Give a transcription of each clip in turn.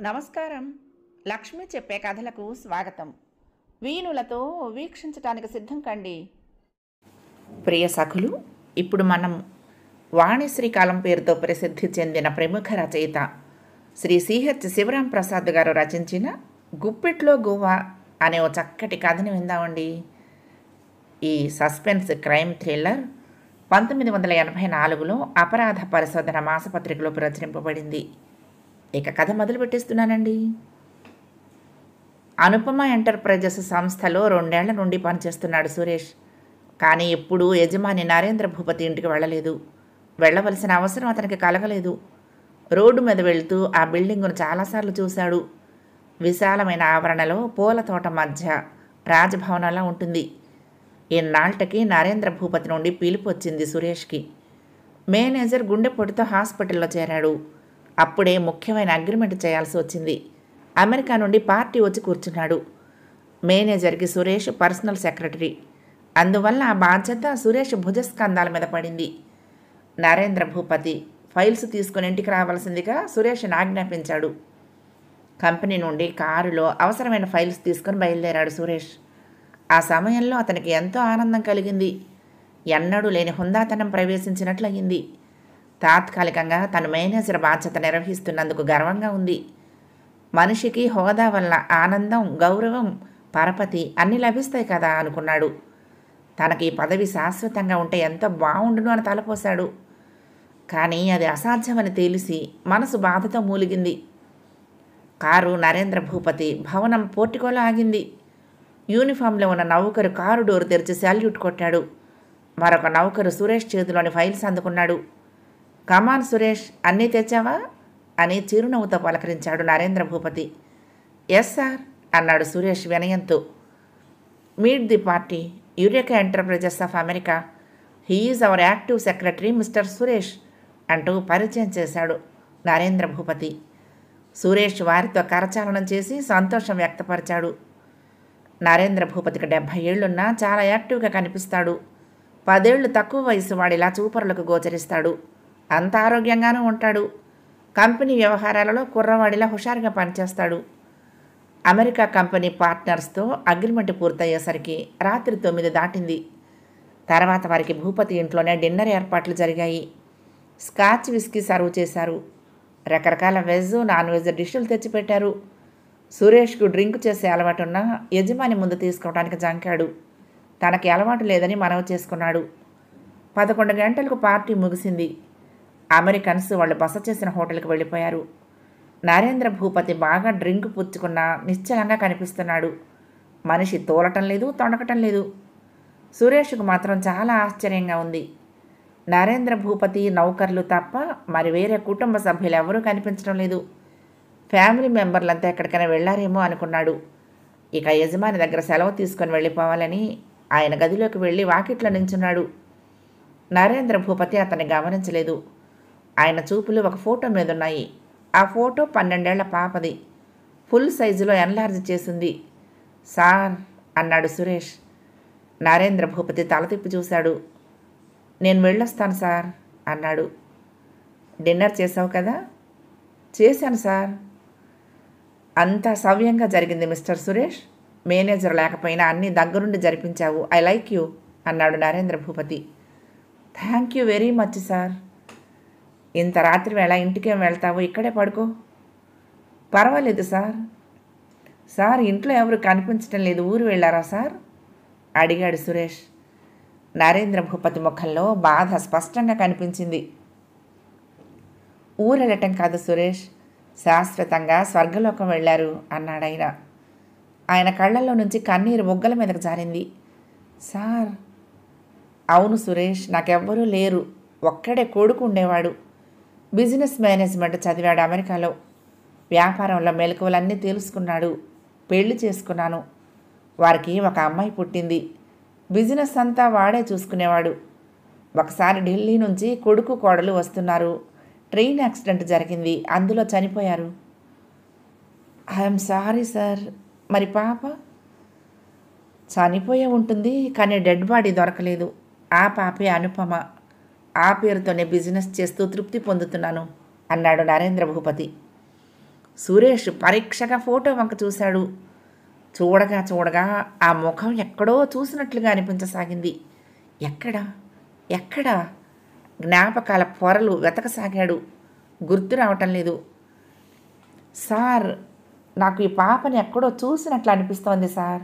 నమస్కారం. లక్ష్మి చెప్పే కథలకు స్వాగతం. వీణులతో వీక్షించటానికి సిద్ధం కండి. ప్రియ సఖులు, ఇప్పుడు మనం వాణిశ్రీకాలం పేరుతో ప్రసిద్ధి చెందిన ప్రముఖ రచయిత శ్రీ సిహెచ్ శివరాం ప్రసాద్ గారు రచించిన గుప్పిట్లో గువ్వ అనే ఓ చక్కటి కథని విందామండి. ఈ సస్పెన్స్ క్రైమ్ థ్రిల్లర్ 1984లో అపరాధ పరిశోధన మాసపత్రికలో ప్రచురింపబడింది. ఇక కథ మొదలు పెట్టేస్తున్నానండి. అనుపమ ఎంటర్ప్రైజెస్ సంస్థలో 2 ఏళ్ల నుండి పనిచేస్తున్నాడు సురేష్. కానీ ఎప్పుడూ యజమాని నరేంద్ర భూపతి ఇంటికి వెళ్ళలేదు. వెళ్ళవలసిన అవసరం అతనికి కలగలేదు. రోడ్డు మీద వెళ్తూ ఆ బిల్డింగును చాలాసార్లు చూశాడు. విశాలమైన ఆవరణలో పూల తోట మధ్య రాజభవనంలా ఉంటుంది. ఇన్నాళ్లకి నరేంద్ర భూపతి నుండి పిలుపు వచ్చింది సురేష్కి. మేనేజర్ గుండెపోటుతో హాస్పిటల్లో చేరాడు. అప్పుడే ముఖ్యమైన అగ్రిమెంట్ చేయాల్సి వచ్చింది. అమెరికా నుండి పార్టీ వచ్చి కూర్చున్నాడు. మేనేజర్కి సురేష్ పర్సనల్ సెక్రటరీ. అందువల్ల ఆ బాధ్యత సురేష్ భుజస్కంధాల మీద పడింది. నరేంద్ర భూపతి ఫైల్స్ తీసుకుని ఇంటికి రావాల్సిందిగా సురేష్ని ఆజ్ఞాపించాడు. కంపెనీ నుండి కారులో అవసరమైన ఫైల్స్ తీసుకుని బయలుదేరాడు సురేష్. ఆ సమయంలో అతనికి ఎంతో ఆనందం కలిగింది. ఎన్నడూ లేని హుందాతనం ప్రవేశించినట్లయింది. తాత్కాలికంగా తను మేనేజర్ బాధ్యత నిర్వహిస్తున్నందుకు గర్వంగా ఉంది. మనిషికి హోదా వల్ల ఆనందం, గౌరవం, పరపతి అన్నీ లభిస్తాయి కదా అనుకున్నాడు. తనకి ఈ పదవి శాశ్వతంగా ఉంటే ఎంత బాగుండును అని తలపోశాడు. కానీ అది అసాధ్యమని తెలిసి మనసు బాధతో మూలిగింది. కారు నరేంద్ర భూపతి భవనం పోర్టికోలో ఆగింది. యూనిఫామ్లో ఉన్న నౌకరు కారు డోరు తెరిచి శాల్యూట్ కొట్టాడు. మరొక నౌకరు సురేష్ చేతిలోని ఫైల్స్ అందుకున్నాడు. కమాన్ సురేష్, అన్నీ తెచ్చావా అని చిరునవ్వుతో పలకరించాడు నరేంద్ర భూపతి. ఎస్ సార్ అన్నాడు సురేష్ వినయంతో. Meet the party, Eureka Enterprises of America. He is our active secretary mister Suresh అంటూ పరిచయం చేశాడు నరేంద్ర భూపతి. సురేష్ వారితో కరచాలనం చేసి సంతోషం వ్యక్తపరిచాడు. నరేంద్ర భూపతికి 70 ఏళ్లున్నా చాలా యాక్టివ్గా కనిపిస్తాడు. 10 ఏళ్లు తక్కువ వయసు వాడిలా చూపరులకు గోచరిస్తాడు. అంత ఆరోగ్యంగానూ ఉంటాడు. కంపెనీ వ్యవహారాలలో కుర్రవాడిలా హుషారుగా పనిచేస్తాడు. అమెరికా కంపెనీ పార్ట్నర్స్తో అగ్రిమెంట్ పూర్తయ్యేసరికి రాత్రి 9 దాటింది. తర్వాత వారికి భూపతి ఇంట్లోనే డిన్నర్ ఏర్పాట్లు జరిగాయి. స్కాచ్ విస్కీ సర్వ్ చేశారు. రకరకాల వెజ్, నాన్ వెజ్ డిష్లు తెచ్చిపెట్టారు. సురేష్కు డ్రింక్ చేసే అలవాటున్నా యజమాని ముందు తీసుకోవడానికి జంకాడు. తనకి అలవాటు లేదని మనవి చేసుకున్నాడు. 11 గంటలకు పార్టీ ముగిసింది. అమెరికన్స్ వాళ్ళు బస చేసిన హోటల్కి వెళ్ళిపోయారు. నరేంద్ర భూపతి బాగా డ్రింక్ పుచ్చుకున్నా నిశ్చలంగా కనిపిస్తున్నాడు. మనిషి తోలటం లేదు, తొణకటం లేదు. సురేష్కు మాత్రం చాలా ఆశ్చర్యంగా ఉంది. నరేంద్ర భూపతి, నౌకర్లు తప్ప మరి వేరే కుటుంబ సభ్యులు ఎవరూ కనిపించడం లేదు. ఫ్యామిలీ మెంబర్లంతా ఎక్కడికైనా వెళ్ళారేమో అనుకున్నాడు. ఇక యజమాని దగ్గర సెలవు తీసుకొని వెళ్ళిపోవాలని ఆయన గదిలోకి వెళ్ళి వాకిట్లో నించున్నాడు. నరేంద్ర భూపతి అతన్ని గమనించలేదు. ఆయన చూపులు ఒక ఫోటో మీద ఉన్నాయి. ఆ ఫోటో 12 ఏళ్ల పాపది. ఫుల్ సైజులో ఎన్లార్జ్ చేసింది. సార్ అన్నాడు సురేష్. నరేంద్ర భూపతి తల తిప్పి చూశాడు. నేను వెళ్ళొస్తాను సార్ అన్నాడు. డిన్నర్ చేసావు కదా? చేశాను సార్. అంతా సవ్యంగా జరిగింది మిస్టర్ సురేష్. మేనేజర్ లేకపోయినా అన్నీ దగ్గరుండి జరిపించావు. ఐ లైక్ యూ అన్నాడు Narendra Bhupathi. Thank you very much sir. ఇంత రాత్రి వేళ ఇంటికేం వెళ్తావు? ఇక్కడే పడుకో. పర్వాలేదు సార్. సార్, ఇంట్లో ఎవరు కనిపించడం లేదు, ఊరు వెళ్ళారా సార్ అడిగాడు సురేష్. నరేంద్ర భూపతి ముఖంలో బాధ స్పష్టంగా కనిపించింది. ఊరు వెళ్ళటం కాదు సురేష్, శాశ్వతంగా స్వర్గలోకం వెళ్ళారు అన్నాడాయన. ఆయన కళ్ళల్లో నుంచి కన్నీరు బొగ్గల మీదకు జారింది. సార్. అవును సురేష్, నాకెవ్వరూ లేరు. ఒక్కడే కొడుకు ఉండేవాడు. బిజినెస్ మేనేజ్మెంట్ చదివాడు అమెరికాలో. వ్యాపారంలో మెలకువలన్నీ తెలుసుకున్నాడు. పెళ్లి చేసుకున్నాను. వారికి ఒక అమ్మాయి పుట్టింది. బిజినెస్ అంతా వాడే చూసుకునేవాడు. ఒకసారి ఢిల్లీ నుంచి కొడుకు కోడలు వస్తున్నారు. ట్రైన్ యాక్సిడెంట్ జరిగింది, అందులో చనిపోయారు. I'm sorry sir. మరి పాప? చనిపోయే ఉంటుంది, కానీ డెడ్ బాడీ దొరకలేదు. ఆ పాపే అనుపమ. ఆ పేరుతోనే బిజినెస్ చేస్తూ తృప్తి పొందుతున్నాను అన్నాడు నరేంద్ర భూపతి. సురేష్ పరీక్షగా ఫోటో వంక చూశాడు. చూడగా చూడగా ఆ ముఖం ఎక్కడో చూసినట్లుగా అనిపించసాగింది. ఎక్కడా ఎక్కడా జ్ఞాపకాల పొరలు వెతకసాగాడు. గుర్తు రావటం లేదు. సార్, నాకు ఈ పాపని ఎక్కడో చూసినట్లు అనిపిస్తోంది సార్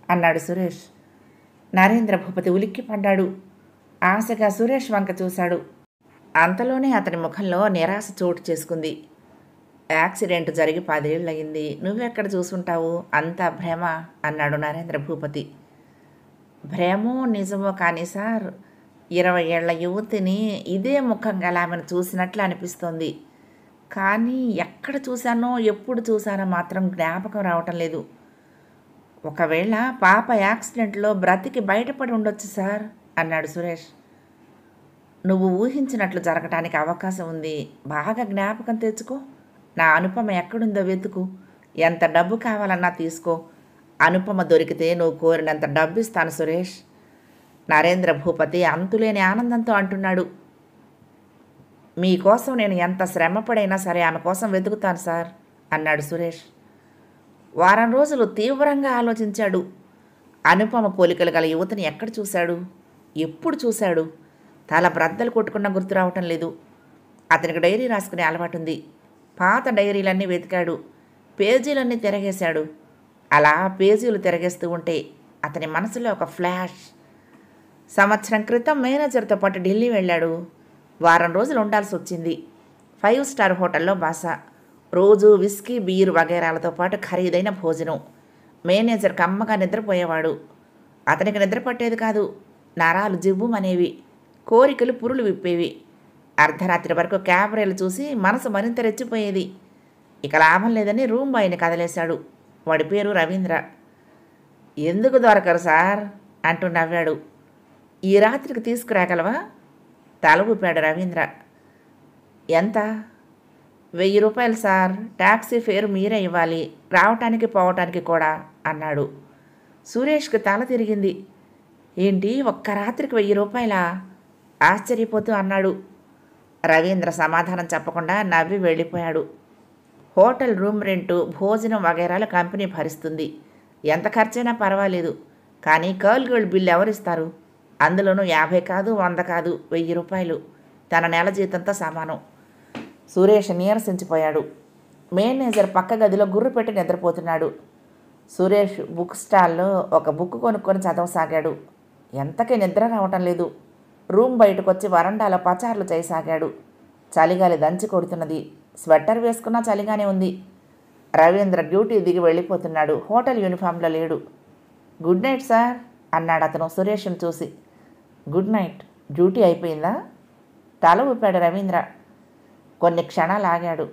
అన్నాడు సురేష్. నరేంద్ర భూపతి ఉలిక్కిపడ్డాడు. ఆశగా సురేష్ వంక చూశాడు. అంతలోనే అతని ముఖంలో నిరాశ చోటు చేసుకుంది. యాక్సిడెంట్ జరిగి 10 ఏళ్ళయింది. నువ్వెక్కడ చూసుంటావు? అంతా భ్రమ అన్నాడు నరేంద్ర భూపతి. భ్రమో నిజమో కానీ సార్, 20 ఏళ్ల యువతిని ఇదే ముఖం గల ఆమెను చూసినట్లు అనిపిస్తోంది. కానీ ఎక్కడ చూశానో ఎప్పుడు చూశానో మాత్రం జ్ఞాపకం రావటం లేదు. ఒకవేళ పాప యాక్సిడెంట్లో బ్రతికి బయటపడి ఉండొచ్చు సార్ అన్నాడు సురేష్. నువ్వు ఊహించినట్లు జరగటానికి అవకాశం ఉంది. బాగా జ్ఞాపకం తెచ్చుకో. నా అనుపమ ఎక్కడుందో వెతుకు. ఎంత డబ్బు కావాలన్నా తీసుకో. అనుపమ దొరికితే నువ్వు కోరినంత డబ్బు ఇస్తాను సురేష్. నరేంద్ర భూపతి అంతులేని ఆనందంతో అంటున్నాడు. మీకోసం నేను ఎంత శ్రమపడైనా సరే ఆమె కోసం వెతుకుతాను సార్ అన్నాడు సురేష్. వారం రోజులు తీవ్రంగా ఆలోచించాడు. అనుపమ పోలికలు గల యువతిని ఎక్కడ చూశాడు? ఎప్పుడు చూశాడు? తల బ్రద్దలు కొట్టుకున్న గుర్తు రావటం లేదు. అతనికి డైరీ రాసుకునే అలవాటుంది. పాత డైరీలన్నీ వెతికాడు. పేజీలన్నీ తిరగేశాడు. అలా పేజీలు తిరగేస్తూ ఉంటే అతని మనసులో ఒక ఫ్లాష్. సంవత్సరం క్రితం మేనేజర్తో పాటు ఢిల్లీ వెళ్ళాడు. వారం రోజులు ఉండాల్సి వచ్చింది. 5 స్టార్ హోటల్లో బాస. రోజు విస్కీ, బీరు వగైరాలతో పాటు ఖరీదైన భోజనం. మేనేజర్ కమ్మగా నిద్రపోయేవాడు. అతనికి నిద్ర పట్టేది కాదు. నరాలు జివ్వుమనేవి. కోరికలు పురులు విప్పేవి. అర్ధరాత్రి వరకు క్యాబరేలు చూసి మనసు మరింత రెచ్చిపోయేది. ఇక లాభం లేదని రూమ్ బాయ్ని కదిలేశాడు. వాడి పేరు రవీంద్ర. ఎందుకు దొరకరు సార్ అంటూ నవ్వాడు. ఈ రాత్రికి తీసుకురాగలవా? తల ఊపాడు రవీంద్ర. ఎంత? 1000 రూపాయలు సార్. ట్యాక్సీ ఫేరు మీరే ఇవ్వాలి, రావటానికి పోవటానికి కూడా అన్నాడు. సురేష్కి తల తిరిగింది. ఏంటి, ఒక్క రాత్రికి 1000 రూపాయలా? ఆశ్చర్యపోతూ అన్నాడు. రవీంద్ర సమాధానం చెప్పకుండా నవ్వి వెళ్ళిపోయాడు. హోటల్ రూమ్ రెంటు, భోజనం వగైరాలు కంపెనీ భరిస్తుంది. ఎంత ఖర్చైనా పర్వాలేదు. కానీ గర్ల్ బిల్లు ఎవరిస్తారు? అందులోనూ 50 కాదు, 100 కాదు, 1000 రూపాయలు. తన నెల జీతంతో సమానం. సురేష్ నీరసించిపోయాడు. మేనేజర్ పక్క గదిలో గుర్రు పెట్టి నిద్రపోతున్నాడు. సురేష్ బుక్ స్టాల్లో ఒక బుక్ కొనుక్కొని చదవసాగాడు. ఎంతకీ నిద్ర రావటం లేదు. రూమ్ బయటకు వచ్చి వరండాలో పచార్లు చేయసాగాడు. చలిగాలి దంచి కొడుతున్నది. స్వెట్టర్ వేసుకున్నా చలిగానే ఉంది. రవీంద్ర డ్యూటీ దిగి వెళ్ళిపోతున్నాడు. హోటల్ యూనిఫామ్లో లేడు. గుడ్ నైట్ సార్ అన్నాడు అతను సురేష్ను చూసి. Good night. డ్యూటీ అయిపోయిందా? తల ఊపాడు రవీంద్ర. కొన్ని క్షణాలు ఆగాడు.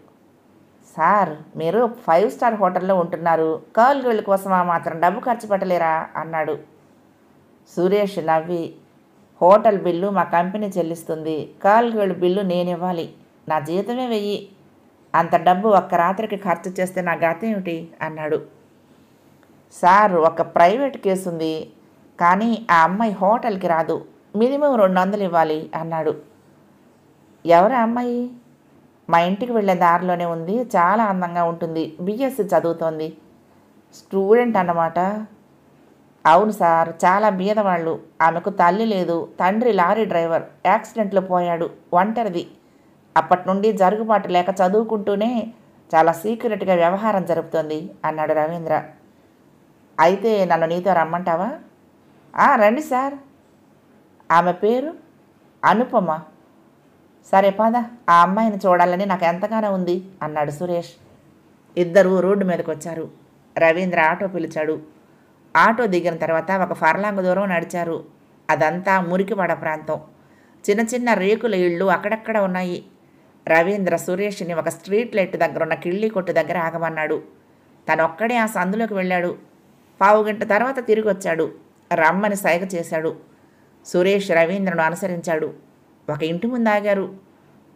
సార్, మీరు 5 స్టార్ హోటల్లో ఉంటున్నారు. గర్ల్ కోసమా మాత్రం డబ్బు ఖర్చు పెట్టలేరా అన్నాడు. సురేష్ నవ్వి, హోటల్ బిల్లు మా కంపెనీ చెల్లిస్తుంది. గర్ల్ బిల్లు నేనివ్వాలి. నా జీతమే 1000. అంత డబ్బు ఒక్క రాత్రికి ఖర్చు చేస్తే నా గతం ఏమిటి అన్నాడు. సార్, ఒక ప్రైవేట్ కేసు ఉంది. కానీ ఆ అమ్మాయి హోటల్కి రాదు. మినిమం 200 ఇవ్వాలి అన్నాడు. ఎవరు అమ్మాయి? మా ఇంటికి వెళ్ళే దారిలోనే ఉంది. చాలా అందంగా ఉంటుంది. బిఎస్సి చదువుతోంది. స్టూడెంట్ అన్నమాట. అవును సార్, చాలా బీదవాళ్ళు. ఆమెకు తల్లి లేదు. తండ్రి లారీ డ్రైవర్. యాక్సిడెంట్లో పోయాడు. ఒంటరిది. అప్పటి నుండి జరుగుబాటు లేక చదువుకుంటూనే చాలా సీక్రెట్గా వ్యవహారం జరుపుతోంది అన్నాడు రవీంద్ర. అయితే నన్ను నీతో రమ్మంటావా? రండి సార్. ఆమె పేరు అనుపమ. సరే పద, ఆ అమ్మాయిని చూడాలని నాకు ఎంతగానో ఉంది అన్నాడు సురేష్. ఇద్దరూ రోడ్డు మీదకి వచ్చారు. రవీంద్ర ఆటో పిలిచాడు. ఆటో దిగిన తర్వాత ఒక ఫర్లాంగ్ దూరం నడిచారు. అదంతా మురికివాడ ప్రాంతం. చిన్న చిన్న రేకుల ఇళ్ళు అక్కడక్కడ ఉన్నాయి. రవీంద్ర సురేష్ని ఒక స్ట్రీట్ లైట్ దగ్గర ఉన్న కిళ్ళీ కొట్టు దగ్గర ఆగమన్నాడు. తనొక్కడే ఆ సందులోకి వెళ్ళాడు. 15 గంట తర్వాత తిరిగి వచ్చాడు. రమ్మని సైగ చేశాడు. సురేష్ రవీంద్రను అనుసరించాడు. ఒక ఇంటి ముందు ఆగారు.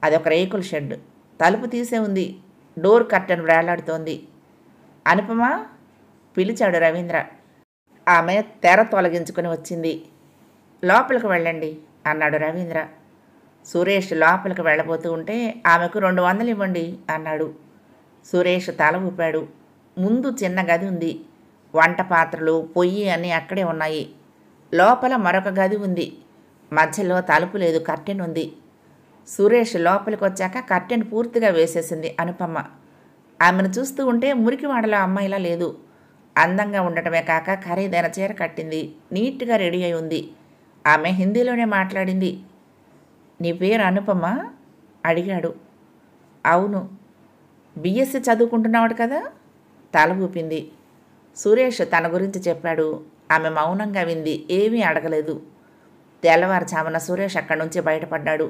అదొక రేకుల షెడ్. తలుపు తీసే ఉంది. Door curtain వేలాడుతోంది. అనుపమా పిలిచాడు రవీంద్ర. ఆమె తెర తొలగించుకొని వచ్చింది. లోపలికి వెళ్ళండి అన్నాడు రవీంద్ర. సురేష్ లోపలికి వెళ్ళబోతూ ఉంటే ఆమెకు 200 ఇవ్వండి అన్నాడు. సురేష్ తల ఊపాడు. ముందు చిన్న గది ఉంది. వంట పాత్రలు, పొయ్యి అన్నీ అక్కడే ఉన్నాయి. లోపల మరొక గది ఉంది. మధ్యలో తలుపు లేదు, కర్టెన్ ఉంది. సురేష్ లోపలికి వచ్చాక కర్టెన్ పూర్తిగా వేసేసింది అనుపమ. ఆమెను చూస్తూ ఉంటే మురికివాడలో అమ్మాయిలా లేదు. అందంగా ఉండటమే కాక ఖరీదైన చీర కట్టింది. నీట్గా రెడీ అయి ఉంది. ఆమె హిందీలోనే మాట్లాడింది. నీ పేరు అనుపమ అడిగాడు. అవును. బిఎస్సి చదువుకుంటున్నావాడు కదా? తల ఊపింది. సురేష్ తన గురించి చెప్పాడు. ఆమె మౌనంగా వింది, ఏమీ అడగలేదు. తెల్లవారుజామున సురేష్ అక్కడి నుంచి బయటపడ్డాడు.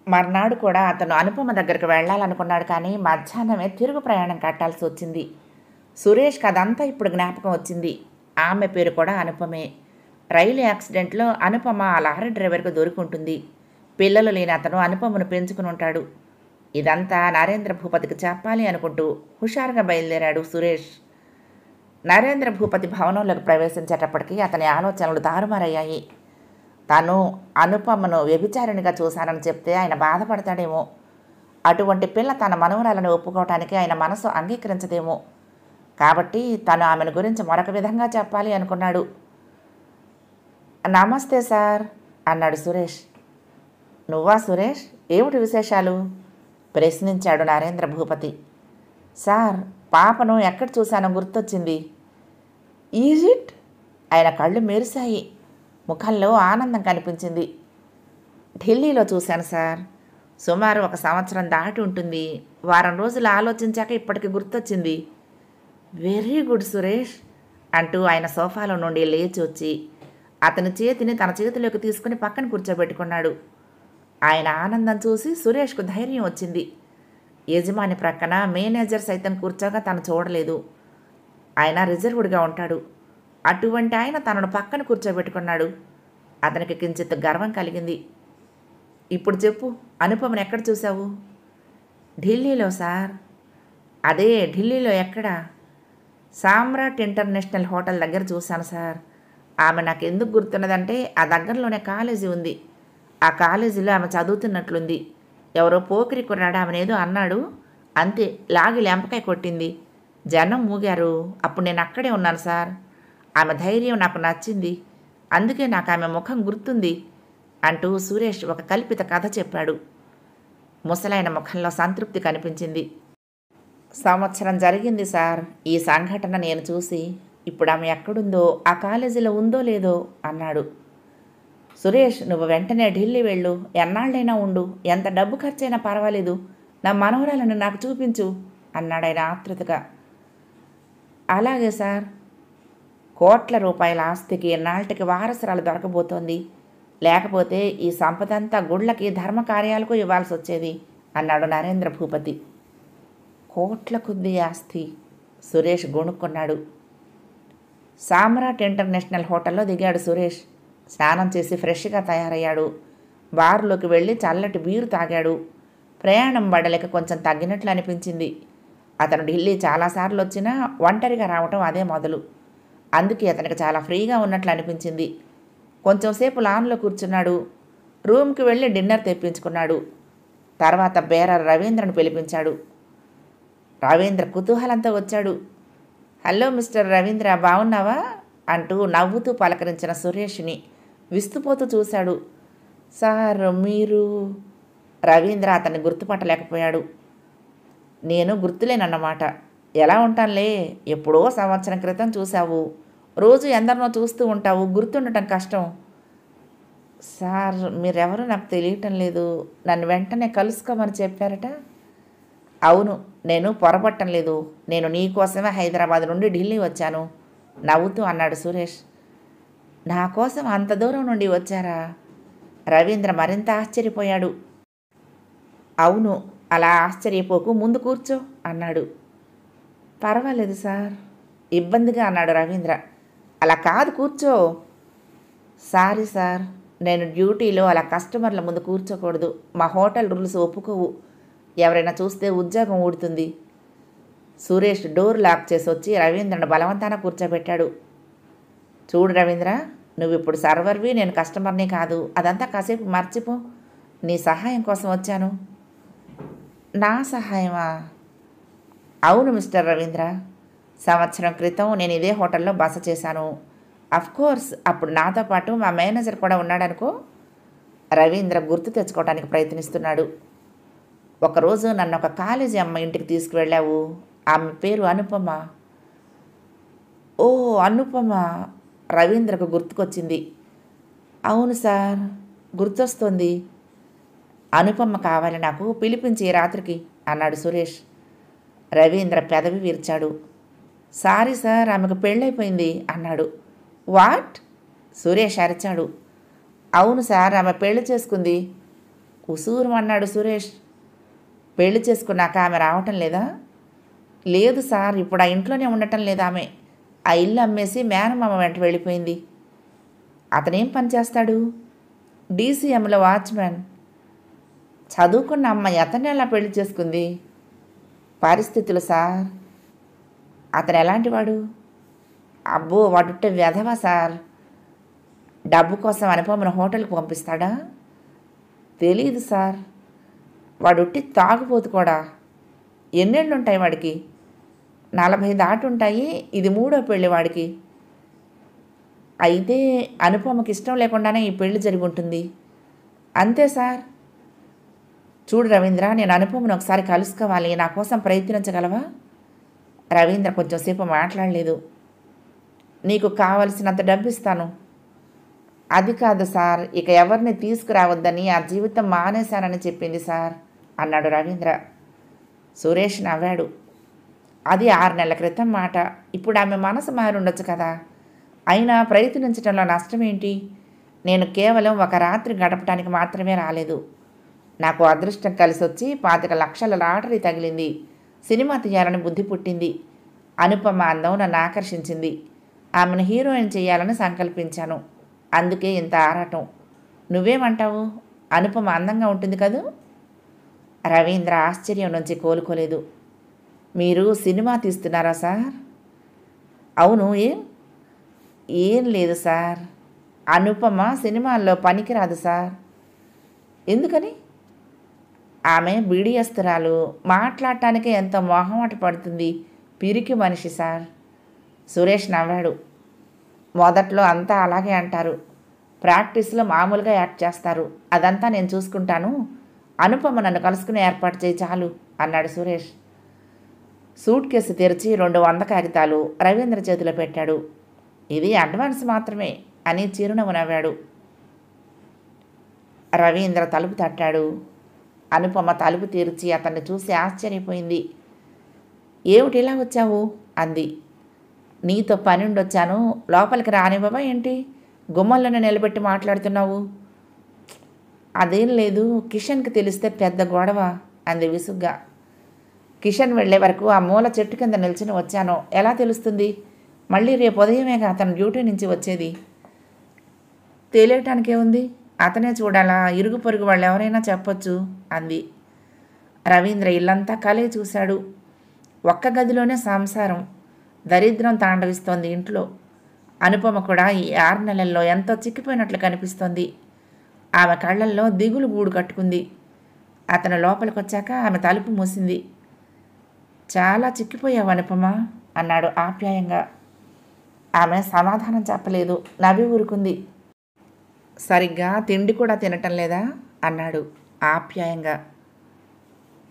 మర్నాడు కూడా అతను అనుపమ దగ్గరికి వెళ్ళాలనుకున్నాడు, కానీ మధ్యాహ్నమే తిరుగు ప్రయాణం కట్టాల్సి వచ్చింది. సురేష్కి అదంతా ఇప్పుడు జ్ఞాపకం వచ్చింది. ఆమె పేరు కూడా అనుపమే. రైలు యాక్సిడెంట్లో అనుపమ ఆ లారీ డ్రైవర్కు దొరికింటుంది. పిల్లలు లేని అతను అనుపమను పెంచుకుని ఉంటాడు. ఇదంతా నరేంద్ర భూపతికి చెప్పాలి అనుకుంటూ హుషారుగా బయలుదేరాడు సురేష్. నరేంద్ర భూపతి భవనంలోకి ప్రవేశించేటప్పటికీ అతని ఆలోచనలు తారుమారయ్యాయి. తాను అనుపమను వ్యభిచారిణిగా చూశానని చెప్తే ఆయన బాధపడతాడేమో. అటువంటి పిల్ల తన మనవరాలను ఒప్పుకోవటానికి ఆయన మనసు అంగీకరించదేమో. కాబట్టి తను ఆమెను గురించి మరొక విధంగా చెప్పాలి అనుకున్నాడు. నమస్తే సార్ అన్నాడు సురేష్. నువ్వా సురేష్? ఏమిటి విశేషాలు? ప్రశ్నించాడు నరేంద్ర భూపతి. సార్, పాపను ఎక్కడ చూశానో గుర్తొచ్చింది. Is it? ఆయన కళ్ళు మెరిశాయి. ముఖంలో ఆనందం కనిపించింది. ఢిల్లీలో చూశాను సార్. సుమారు 1 సంవత్సరం దాటి ఉంటుంది. వారం రోజులు ఆలోచించాక ఇప్పటికి గుర్తొచ్చింది. వెరీ గుడ్ సురేష్ అంటూ ఆయన సోఫాలో నుండి లేచి వచ్చి అతని చేతిని తన చేతిలోకి తీసుకుని పక్కన కూర్చోబెట్టుకున్నాడు. ఆయన ఆనందం చూసి సురేష్కు ధైర్యం వచ్చింది. యజమాని ప్రక్కన మేనేజర్ సైతం కూర్చోగా తను చూడలేదు. ఆయన రిజర్వ్డ్గా ఉంటాడు. అటువంటి ఆయన తనను పక్కన కూర్చోబెట్టుకున్నాడు. అతనికి కించిత్ గర్వం కలిగింది. ఇప్పుడు చెప్పు, అనుపమను ఎక్కడ చూశావు? ఢిల్లీలో సార్. అదే, ఢిల్లీలో ఎక్కడ? సామ్రాట్ ఇంటర్నేషనల్ హోటల్ దగ్గర చూశాను సార్. ఆమె నాకు ఎందుకు గుర్తున్నదంటే ఆ దగ్గరలోనే కాలేజీ ఉంది. ఆ కాలేజీలో ఆమె చదువుతున్నట్లుంది. ఎవరో పోకిరి కుర్రాడు ఆమెనేదో అన్నాడు. అంతే, లాగి లెంపకాయ కొట్టింది. జనం మూగారు. అప్పుడు నేను అక్కడే ఉన్నాను సార్. ఆమె ధైర్యం నాకు నచ్చింది. అందుకే నాకు ఆమె ముఖం గుర్తుంది అంటూ సురేష్ ఒక కల్పిత కథ చెప్పాడు. ముసలాయన ముఖంలో సంతృప్తి కనిపించింది. సంవత్సరం జరిగింది సార్ ఈ సంఘటన నేను చూసి. ఇప్పుడు ఆమె ఎక్కడుందో, ఆ కాలేజీలో ఉందో లేదో అన్నాడు. సురేష్, నువ్వు వెంటనే ఢిల్లీ వెళ్ళు. ఎన్నాళ్ళైనా ఉండు. ఎంత డబ్బు ఖర్చైనా పర్వాలేదు. నా మనవరాలను నాకు చూపించు అన్నాడు ఆయన ఆతృతగా. అలాగే సార్. కోట్ల రూపాయల ఆస్తికి ఎన్నాళ్ళకి వారసురాలు దొరకబోతోంది. లేకపోతే ఈ సంపదంతా గుళ్ళకి ధర్మకార్యాలకు ఇవ్వాల్సి వచ్చేది అన్నాడు నరేంద్ర భూపతి. కోట్ల కొద్ది ఆస్తి. సురేష్ గొణుక్కున్నాడు. సామ్రాట్ ఇంటర్నేషనల్ హోటల్లో దిగాడు సురేష్. స్నానం చేసి ఫ్రెష్గా తయారయ్యాడు. బార్లోకి వెళ్ళి చల్లటి బీరు తాగాడు. ప్రయాణం బడలేక కొంచెం తగ్గినట్లు అనిపించింది. అతను ఢిల్లీ చాలాసార్లు వచ్చినా ఒంటరిగా రావటం అదే మొదలు. అందుకే అతనికి చాలా ఫ్రీగా ఉన్నట్లు అనిపించింది. కొంచెంసేపు లాన్లో కూర్చున్నాడు. రూమ్కి వెళ్ళి డిన్నర్ తెప్పించుకున్నాడు. తర్వాత బేరర్ రవీంద్రను పిలిపించాడు. రవీంద్ర కుతూహలంతో వచ్చాడు. హలో మిస్టర్ రవీంద్ర, బాగున్నావా అంటూ నవ్వుతూ పలకరించిన సురేష్ని విస్తుపోతూ చూశాడు. సార్, మీరు? రవీంద్ర అతన్ని గుర్తుపట్టలేకపోయాడు. నేను గుర్తులేనన్నమాట. ఎలా ఉంటానులే, ఎప్పుడో సంవత్సరం క్రితం చూశావు. రోజు ఎందరినో చూస్తూ ఉంటావు, గుర్తుండటం కష్టం. సార్, మీరెవరో నాకు తెలియటం లేదు. నన్ను వెంటనే కలుసుకోమని చెప్పారట. అవును, నేను పొరపట్టం లేదు. నేను నీకోసమే హైదరాబాద్ నుండి ఢిల్లీ వచ్చాను నవ్వుతూ అన్నాడు సురేష్. నా కోసం అంత దూరం నుండి వచ్చారా? రవీంద్ర మరింత ఆశ్చర్యపోయాడు. అవును, అలా ఆశ్చర్యపోకు, ముందు కూర్చో అన్నాడు. పర్వాలేదు సార్, ఇబ్బందిగా అన్నాడు రవీంద్ర. అలా కాదు, కూర్చో. సారీ సార్, నేను డ్యూటీలో అలా కస్టమర్ల ముందు కూర్చోకూడదు. మా హోటల్ రూల్స్ ఒప్పుకోవు. ఎవరైనా చూస్తే ఉద్యోగం ఊడుతుంది. సురేష్ డోర్ లాక్ చేసి వచ్చి రవీంద్రను బలవంతాన కూర్చోబెట్టాడు. చూడు రవీంద్ర, నువ్వు ఇప్పుడు సర్వర్వి, నేను కస్టమర్ని కాదు. అదంతా కాసేపు మర్చిపో. నీ సహాయం కోసం వచ్చాను. నా సహాయమా? అవును మిస్టర్ రవీంద్ర. సంవత్సరం క్రితం నేను ఇదే హోటల్లో బస చేశాను. కోర్స్ అప్పుడు నాతో పాటు మా మేనేజర్ కూడా ఉన్నాడనుకో. రవీంద్ర గుర్తు తెచ్చుకోవడానికి ప్రయత్నిస్తున్నాడు. ఒకరోజు నన్ను ఒక కాలేజీ అమ్మాయి ఇంటికి తీసుకువెళ్ళావు. ఆమె పేరు అనుపమ. ఓ అనుపమ. రవీంద్రకు గుర్తుకొచ్చింది. అవును సార్, గుర్తొస్తుంది. అనుపమ కావాలి నాకు, పిలిపించి ఈ రాత్రికి అన్నాడు సురేష్. రవీంద్ర పెదవి విరిచాడు. సారీ సార్, ఆమెకు పెళ్ళైపోయింది అన్నాడు. వాట్? సురేష్ అరిచాడు. అవును సార్, ఆమె పెళ్లి చేసుకుంది. ఉసూరు అన్నాడు సురేష్. పెళ్లి చేసుకున్నాక ఆమె రావటం లేదా? లేదు సార్, ఇప్పుడు ఆ ఇంట్లోనే ఉండటం లేదు ఆమె. ఆ ఇల్లు అమ్మేసి మేనమామ వెంట వెళ్ళిపోయింది. అతనేం పని చేస్తాడు? డీసీఎంలో వాచ్మ్యాన్. చదువుకున్న అమ్మాయి అతన్ని ఎలా పెళ్లి చేసుకుంది? పరిస్థితులు సార్. అతను ఎలాంటివాడు? అబ్బో, వాడుంటే వెధవా సార్. డబ్బు కోసం అనుపమను హోటల్కి పంపిస్తాడా? తెలీదు సార్. వాడుట్టి తాగుపోతు కూడా. ఎన్నేళ్ళు ఉంటాయి వాడికి? 40 దాటుంటాయి. ఇది 3వ పెళ్ళి వాడికి. అయితే అనుపమకి ఇష్టం లేకుండానే ఈ పెళ్లి జరిగి ఉంటుంది. అంతే సార్. చూడు రవీంద్ర, నేను అనుపమను ఒకసారి కలుసుకోవాలి. నా కోసం ప్రయత్నించగలవా? రవీంద్ర కొంచెంసేపు మాట్లాడలేదు. నీకు కావలసినంత డబ్బు ఇస్తాను. అది కాదు సార్, ఇక ఎవరిని తీసుకురావద్దని ఆ జీవితం మానేశానని చెప్పింది సార్ అన్నాడు రవీంద్ర. సురేష్ నవ్వాడు. అది 6 నెలల క్రితం మాట. ఇప్పుడు ఆమె మనసు మారి ఉండొచ్చు కదా. అయినా ప్రయత్నించడంలో నష్టమేంటి? నేను కేవలం ఒక రాత్రి గడపడానికి మాత్రమే రాలేదు. నాకు అదృష్టం కలిసి వచ్చి 25 లక్షల లాటరీ తగిలింది. సినిమా తీయాలని బుద్ధి పుట్టింది. అనుపమ అందం నన్ను ఆకర్షించింది. ఆమెను హీరోయిన్ చేయాలని సంకల్పించాను. అందుకే ఇంత ఆరాటం. నువ్వేమంటావు? అనుపమ అందంగా ఉంటుంది కదూ? రవీంద్ర ఆశ్చర్యం నుంచి కోలుకోలేదు. మీరు సినిమా తీస్తున్నారా సార్? అవును. ఏం లేదు సార్. అనుపమ సినిమాల్లో పనికిరాదు సార్. ఎందుకని? ఆమె బిడియస్తురాలు. మాట్లాడటానికే ఎంతో మొహమాట పడుతుంది. పిరికి మనిషి సార్. సురేష్ నవ్వాడు. మొదట్లో అంతా అలాగే అంటారు. ప్రాక్టీస్లో మామూలుగా యాక్ట్ చేస్తారు. అదంతా నేను చూసుకుంటాను. అనుపమ నన్ను కలుసుకుని ఏర్పాటు చేయి చాలు అన్నాడు సురేష్. సూట్ కేసు తెరిచి 200 కాగితాలు రవీంద్ర చేతిలో పెట్టాడు. ఇది అడ్వాన్స్ మాత్రమే అని చిరునవ్వు నవ్వాడు. రవీంద్ర తలుపు తట్టాడు. అనుపమ తలుపు తెరిచి అతన్ని చూసి ఆశ్చర్యపోయింది. ఏమిటి ఇలా వచ్చావు అంది. నీతో పని ఉండొచ్చాను. లోపలికి రానివ్వవా ఏంటి? గుమ్మంలోనే నిలబెట్టి మాట్లాడుతున్నావు. అదేం లేదు, కిషన్కి తెలిస్తే పెద్ద గొడవ అంది విసుగ్గా. కిషన్ వెళ్లే వరకు ఆ మూల చెట్టు కింద నిల్చుని వచ్చాను. ఎలా తెలుస్తుంది? మళ్ళీ రేపు ఉదయమేగా అతను డ్యూటీ నుంచి వచ్చేది. తెలియటానికే ఉంది, అతనే చూడాలా? ఇరుగు పొరుగు వాళ్ళు ఎవరైనా చెప్పొచ్చు అంది. రవీంద్ర ఇల్లంతా కలే చూశాడు. ఒక్క గదిలోనే సంసారం. దరిద్రం తాండవిస్తోంది ఇంట్లో. అనుపమ కూడా ఈ 6 నెలల్లో ఎంతో చిక్కిపోయినట్లు కనిపిస్తోంది. ఆమె కళ్ళల్లో దిగులు గూడు కట్టుకుంది. అతను లోపలికి వచ్చాక ఆమె తలుపు మూసింది. చాలా చిక్కిపోయావు అనుపమ అన్నాడు ఆప్యాయంగా. ఆమె సమాధానం చెప్పలేదు. నవ్వి ఊరుకుంది. సరిగ్గా తిండి కూడా తినటం లేదా అన్నాడు ఆప్యాయంగా.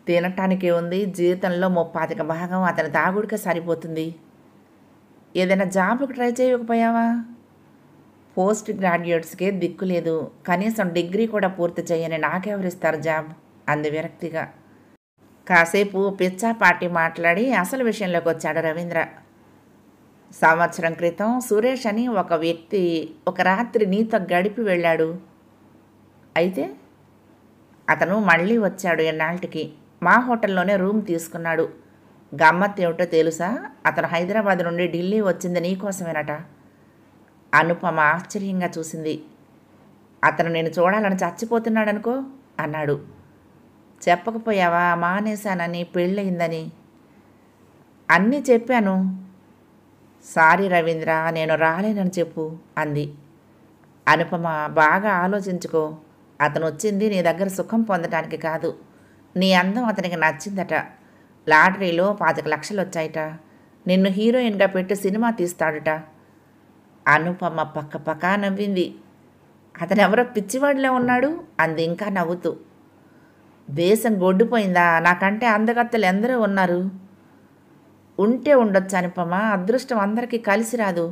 తినటానికే ఉంది, జీవితంలో 35% అతని తాగుడికే సరిపోతుంది. ఏదైనా జాబ్కి ట్రై చేయకపోయావా? పోస్ట్ గ్రాడ్యుయేట్స్కే దిక్కు లేదు. కనీసం డిగ్రీ కూడా పూర్తి చేయని నాకెవరిస్తారు జాబ్ అంది విరక్తిగా. కాసేపు పిచ్చాపాటి మాట్లాడి అసలు విషయంలోకి వచ్చాడు రవీంద్ర. సంవత్సరం క్రితం సురేష్ అని ఒక వ్యక్తి ఒక రాత్రి నీతో గడిపి వెళ్ళాడు. అయితే అతను మళ్ళీ వచ్చాడు ఎన్నాళ్ళకి. మా హోటల్లోనే రూమ్ తీసుకున్నాడు. గమ్మత్ ఏమిటో తెలుసా? అతను హైదరాబాద్ నుండి ఢిల్లీ వచ్చింది నీకోసమేనట. అనుపమ ఆశ్చర్యంగా చూసింది. అతను నేను చూడాలని చచ్చిపోతున్నాడనుకో అన్నాడు. చెప్పకపోయావా మానేశానని, పెళ్ళయిందని? అన్నీ చెప్పాను. సారీ రవీంద్ర, నేను రాలేనని చెప్పు అంది. అనుపమ బాగా ఆలోచించుకో. అతను వచ్చింది నీ దగ్గర సుఖం పొందడానికి కాదు. నీ అందం అతనికి నచ్చిందట. లాటరీలో 25 లక్షలు వచ్చాయట. నిన్ను హీరోయిన్గా పెట్టి సినిమా తీస్తాడట. అనుపమ పక్క పక్కా నవ్వింది. అతనెవరో పిచ్చివాడిలో ఉన్నాడు అంది ఇంకా నవ్వుతూ. దేశం గొడ్డుపోయిందా? నాకంటే అందగత్తెలు ఎందరో ఉన్నారు. ఉంటే ఉండొచ్చు అనుపమ, అదృష్టం అందరికీ కలిసి రాదు.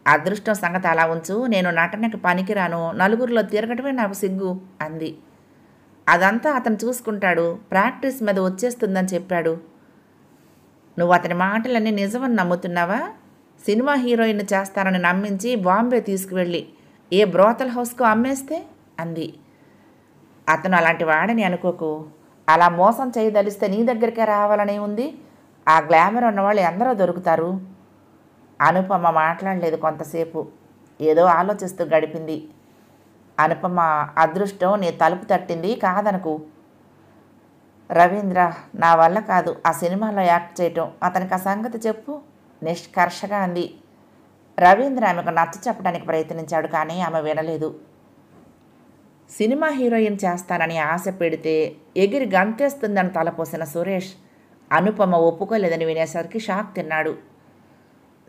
అదృష్టం సంగతి అలా ఉంచు, నేను నటనకి పనికిరాను, నలుగురిలో తిరగటమే నాకు సిగ్గు అంది. అదంతా అతను చూసుకుంటాడు, ప్రాక్టీస్ మీద వచ్చేస్తుందని చెప్పాడు. నువ్వు అతని మాటలన్నీ నిజమని నమ్ముతున్నావా? సినిమా హీరోయిన్ చేస్తారని నమ్మించి బాంబే తీసుకువెళ్ళి ఏ బ్రోతల్ హౌస్కు అమ్మేస్తే అంది. అతను అలాంటి వాడని అనుకోకు. అలా మోసం చేయదలిస్తే నీ దగ్గరికే రావాలని ఉంది. ఆ గ్లామర్ ఉన్నవాళ్ళు ఎందరో దొరుకుతారు. అనుపమ మాట్లాడలేదు కొంతసేపు. ఏదో ఆలోచిస్తూ గడిపింది. అనుపమ, అదృష్టం నీ తలుపు తట్టింది కాదనకు. రవీంద్ర, నా వల్ల కాదు ఆ సినిమాలో యాక్ట్ చేయటం. అతనికి ఆ సంగతి చెప్పు నిష్కర్షగా అంది. రవీంద్ర ఆమెకు నచ్చ చెప్పడానికి ప్రయత్నించాడు, కానీ ఆమె వినలేదు. సినిమా హీరోయిన్ చేస్తానని ఆశ పెడితే ఎగిరి గంతేస్తుందని తలపోసిన సురేష్ అనుపమ ఒప్పుకోలేదని వినేసరికి షాక్ తిన్నాడు.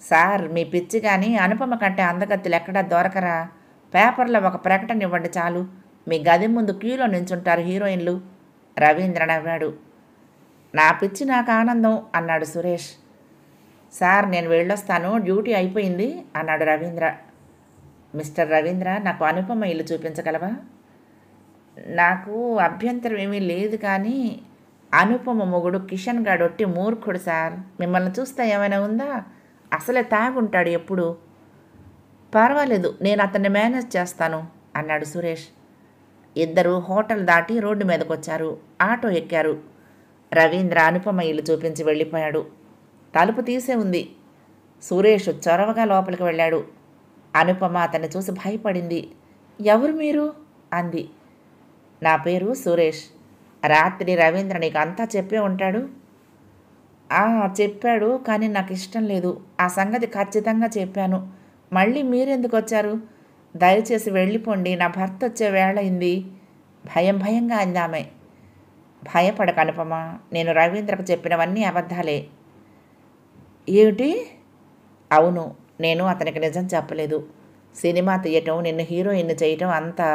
సార్, మీ పిచ్చి కానీ అనుపమ కంటే అందగత్తెలు ఎక్కడా దొరకరా? పేపర్లో ఒక ప్రకటన ఇవ్వండి చాలు, మీ గది ముందు క్యూలో నించుంటారు హీరోయిన్లు. రవీంద్ర నవ్వాడు. నా పిచ్చి నాకు ఆనందం అన్నాడు సురేష్. సార్, నేను వెళ్ళొస్తాను, డ్యూటీ అయిపోయింది అన్నాడు రవీంద్ర. మిస్టర్ రవీంద్ర, నాకు అనుపమ ఇల్లు చూపించగలవా? నాకు అభ్యంతరం ఏమీ లేదు, కానీ అనుపమ మొగుడు కిషన్ గాడొట్టి మూర్ఖుడు సార్. మిమ్మల్ని చూస్తే ఏమైనా ఉందా? అసలే తాగుంటాడు ఎప్పుడు. పర్వాలేదు, నేను అతన్ని మేనేజ్ చేస్తాను అన్నాడు సురేష్. ఇద్దరు హోటల్ దాటి రోడ్డు మీదకు వచ్చారు. ఆటో ఎక్కారు. రవీంద్ర అనుపమ ఇల్లు చూపించి వెళ్ళిపోయాడు. తలుపు తీసే ఉంది. సురేష్ చొరవగా లోపలికి వెళ్ళాడు. అనుపమ అతన్ని చూసి భయపడింది. ఎవరు మీరు అంది. నా పేరు సురేష్. రాత్రి రవీంద్ర నీకు అంతా చెప్పే ఉంటాడు. చెప్పాడు, కానీ నాకు ఇష్టం లేదు. ఆ సంగతి ఖచ్చితంగా చెప్పాను. మళ్ళీ మీరెందుకు వచ్చారు? దయచేసి వెళ్ళిపోండి, నా భర్త వచ్చే వేళయింది భయంగా అంది ఆమె. భయపడక అనుపమ, నేను రవీంద్రకు చెప్పినవన్నీ అబద్ధాలే. ఏమిటి? అవును, నేను అతనికి నిజం చెప్పలేదు. సినిమా తీయటం, నిన్ను హీరోయిన్ చేయటం అంతా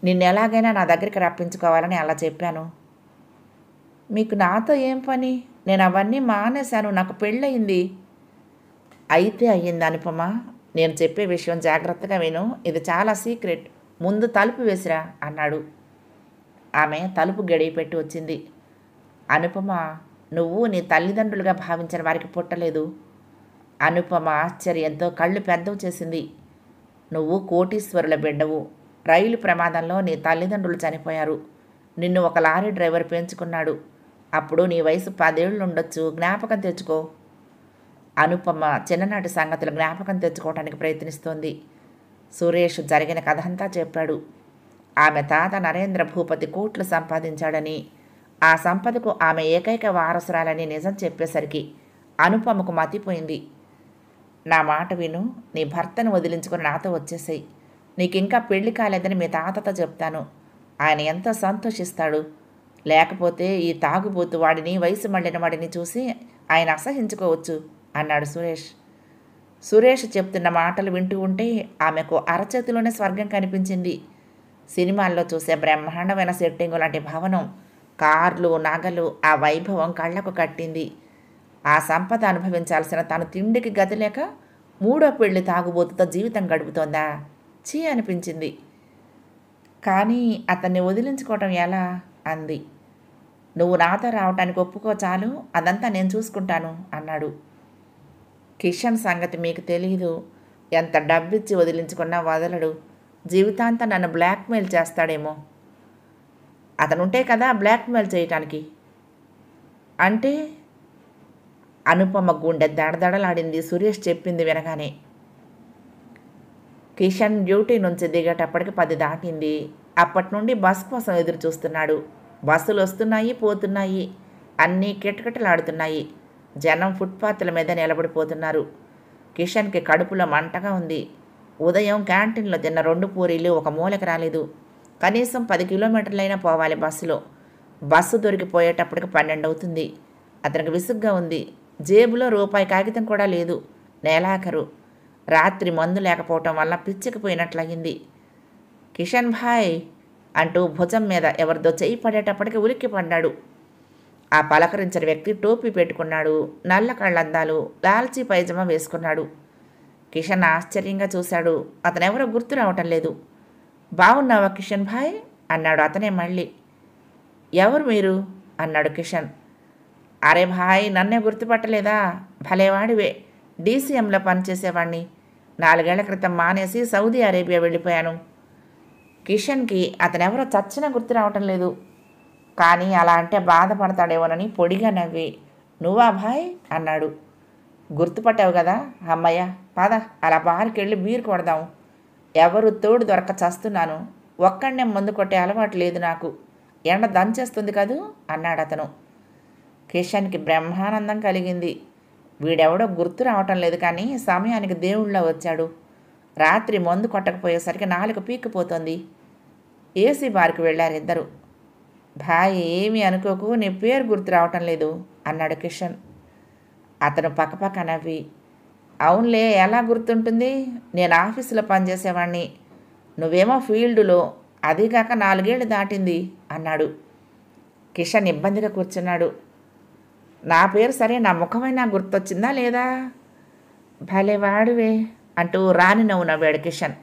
నిన్ను ఎలాగైనా నా దగ్గరికి రప్పించుకోవాలని అలా చెప్పాను. మీకు నాతో ఏం పని? నేను అవన్నీ మానేశాను, నాకు పెళ్ళయింది. అయితే అయ్యింది అనుపమ. నేను చెప్పే విషయం జాగ్రత్తగా విను, ఇది చాలా సీక్రెట్. ముందు తలుపు వేసిరా అన్నాడు. ఆమె తలుపు గడియ పెట్టి వచ్చింది. అనుపమ, నువ్వు నీ తల్లిదండ్రులుగా భావించిన వారికి పుట్టలేదు. అనుపమ ఆశ్చర్యంతో కళ్ళు పెద్దవి చేసింది. నువ్వు కోటీశ్వరుల బిడ్డవు. రైలు ప్రమాదంలో నీ తల్లిదండ్రులు చనిపోయారు. నిన్ను ఒక లారీ డ్రైవర్ పెంచుకున్నాడు. అప్పుడు నీ వయసు 10 ఏళ్ళు ఉండొచ్చు. జ్ఞాపకం తెచ్చుకో. అనుపమ చిన్ననాటి సంగతులు జ్ఞాపకం తెచ్చుకోవడానికి ప్రయత్నిస్తోంది. సురేష్ జరిగిన కథ అంతా చెప్పాడు. ఆమె తాత నరేంద్ర భూపతి కోట్లు సంపాదించాడని, ఆ సంపదకు ఆమె ఏకైక వారసురాలని నిజం చెప్పేసరికి అనుపమకు మతిపోయింది. నా మాట విను, నీ భర్తను వదిలించుకుని నాతో వచ్చేసాయి. నీకింకా పెళ్లి కాలేదని మీ తాతతో చెప్తాను. ఆయన ఎంతో సంతోషిస్తాడు. లేకపోతే ఈ తాగుబోతు వాడిని, వయసు మళ్ళిన వాడిని చూసి ఆయన అసహించుకోవచ్చు అన్నాడు సురేష్. సురేష్ చెప్తున్న మాటలు వింటూ ఉంటే ఆమెకు అరచేతిలోనే స్వర్గం కనిపించింది. సినిమాల్లో చూసే బ్రహ్మాండమైన సెట్టింగు లాంటి భవనం, కార్లు, నగలు, ఆ వైభవం కళ్లకు కట్టింది. ఆ సంపద అనుభవించాల్సిన తను తిండికి గతి లేక 3వ పెళ్లి తాగుబోతుతో జీవితం గడుపుతోందా? చీ అనిపించింది. కానీ అతన్ని వదిలించుకోవటం ఎలా అంది. నువ్వు నాతో రావటానికి ఒప్పుకో చాలు, అదంతా నేను చూసుకుంటాను అన్నాడు. కిషన్ సంగతి మీకు తెలీదు. ఎంత డబ్బిచ్చి వదిలించుకున్నా వదలడు. జీవితాంతం నన్ను బ్లాక్మెయిల్ చేస్తాడేమో. అతనుంటే కదా బ్లాక్మెయిల్ చేయటానికి. అంటే? అనుపమ గుండె దడదడలాడింది సురేష్ చెప్పింది వినగానే. కిషన్ డ్యూటీ నుంచి దిగేటప్పటికి 10 దాటింది. అప్పటి నుండి బస్ కోసం ఎదురు చూస్తున్నాడు. బస్సులు వస్తున్నాయి, పోతున్నాయి. అన్నీ కిటకిటలాడుతున్నాయి. జనం ఫుట్పాత్ల మీద నిలబడిపోతున్నారు. కిషన్కి కడుపులో మంటగా ఉంది. ఉదయం క్యాంటీన్లో తిన్న 2 పూరీలు ఒక మూలకి రాలేదు. కనీసం 10 కిలోమీటర్లైనా పోవాలి బస్సులో. బస్సు దొరికిపోయేటప్పటికి 12 అవుతుంది. అతనికి విసుగ్గా ఉంది. జేబులో రూపాయి కాగితం కూడా లేదు. నెలాఖరు. రాత్రి మందు లేకపోవటం వల్ల పిచ్చెక్కిపోయినట్లయింది. కిషన్ భాయ్ అంటూ భుజం మీద ఎవరిదో చెయ్యి పడేటప్పటికి ఉలిక్కి పడ్డాడు. ఆ పలకరించిన వ్యక్తి టోపీ పెట్టుకున్నాడు. నల్ల కళ్ళద్దాలు, లాల్చీ పైజమా వేసుకున్నాడు. కిషన్ ఆశ్చర్యంగా చూశాడు. అతనెవరో గుర్తు రావటం లేదు. బాగున్నావా కిషన్ భాయ్ అన్నాడు అతనే మళ్ళీ. ఎవరు మీరు అన్నాడు కిషన్. అరే భాయ్, నన్నే గుర్తుపట్టలేదా? భలేవాడివే. డీసీఎంలో పనిచేసేవాడిని. 4 ఏళ్ల క్రితం మానేసి సౌదీ అరేబియా వెళ్ళిపోయాను. కిషన్కి అతనెవరో చచ్చినా గుర్తు రావటం లేదు. కానీ అలా అంటే బాధపడతాడేమోనని పొడిగా నవ్వి, నువ్వా భాయ్ అన్నాడు. గుర్తుపట్టావు కదా, అమ్మయ్య. పద, అలా బార్కెళ్ళి బీర్ కొడదాం. ఎవరు తోడు దొరక్క చస్తున్నాను. ఒక్కడనే మందు కొట్టే అలవాటు లేదు నాకు. ఎండ దంచేస్తుంది కదూ అన్నాడు అతను. కిషన్కి బ్రహ్మానందం కలిగింది. వీడెవడో గుర్తు రావటం లేదు, కానీ సమయానికి దేవుళ్ళ వచ్చాడు. రాత్రి మందు కొట్టకపోయేసరికి 4 పీక్కిపోతుంది. ఏసీ బార్కి వెళ్ళారు ఇద్దరు. భాయ్, ఏమీ అనుకోకు, నీ పేరు గుర్తు రావటం లేదు అన్నాడు కిషన్. అతను పక్కపక్క నవ్వి, అవునులే, ఎలా గుర్తుంటుంది? నేను ఆఫీసులో పనిచేసేవాడిని. నువ్వేమో ఫీల్డులో, అదీగాక 4 ఏళ్ళు దాటింది అన్నాడు. కిషన్ ఇబ్బందిగా కూర్చున్నాడు. నా పేరు సరే, నా ముఖమైనా గుర్తొచ్చిందా లేదా? భలేవాడివే అంటూ రాని నవ్వు నవ్వాడు కిషన్.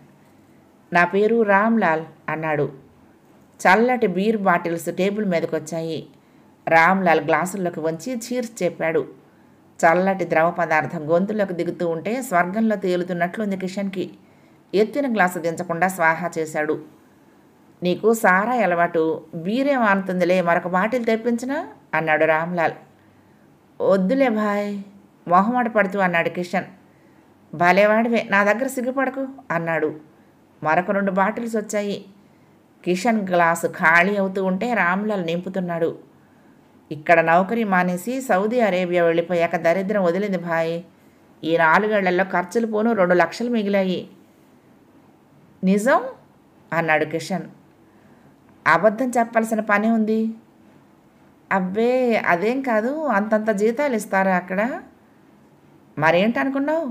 నా పేరు రామ్లాల్ అన్నాడు. చల్లటి బీర్ బాటిల్స్ టేబుల్ మీదకి వచ్చాయి. రామ్లాల్ గ్లాసుల్లోకి వంచి చీర్స్ చెప్పాడు. చల్లటి ద్రవ పదార్థం గొంతులోకి దిగుతూ ఉంటే స్వర్గంలో తేలుతున్నట్లుంది కిషన్కి. ఎత్తిన గ్లాసు దించకుండా స్వాహా చేశాడు. నీకు సారా అలవాటు, బీరేం ఆనుతుందిలే, మరొక బాటిల్ తెప్పించినా అన్నాడు రామ్లాల్. వద్దులే భాయ్ మొహమాట పడుతూ అన్నాడు కిషన్. భలేవాడివే, నా దగ్గర సిగ్గుపడకు అన్నాడు. మరొక 2 బాటిల్స్ వచ్చాయి. కిషన్ గ్లాసు ఖాళీ అవుతూ ఉంటే రామ్లాల్ నింపుతున్నాడు. ఇక్కడ నౌకరీ మానేసి సౌదీ అరేబియా వెళ్ళిపోయాక దరిద్రం వదిలింది భాయ్. ఈ 4 ఏళ్లలో ఖర్చులు పోను 2 లక్షలు మిగిలాయి. నిజం అన్నాడు కిషన్. అబద్ధం చెప్పాల్సిన పని ఉంది. అబ్బే, అదేం కాదు, అంతంత జీతాలు ఇస్తారా అక్కడ? మరేంటనుకున్నావు?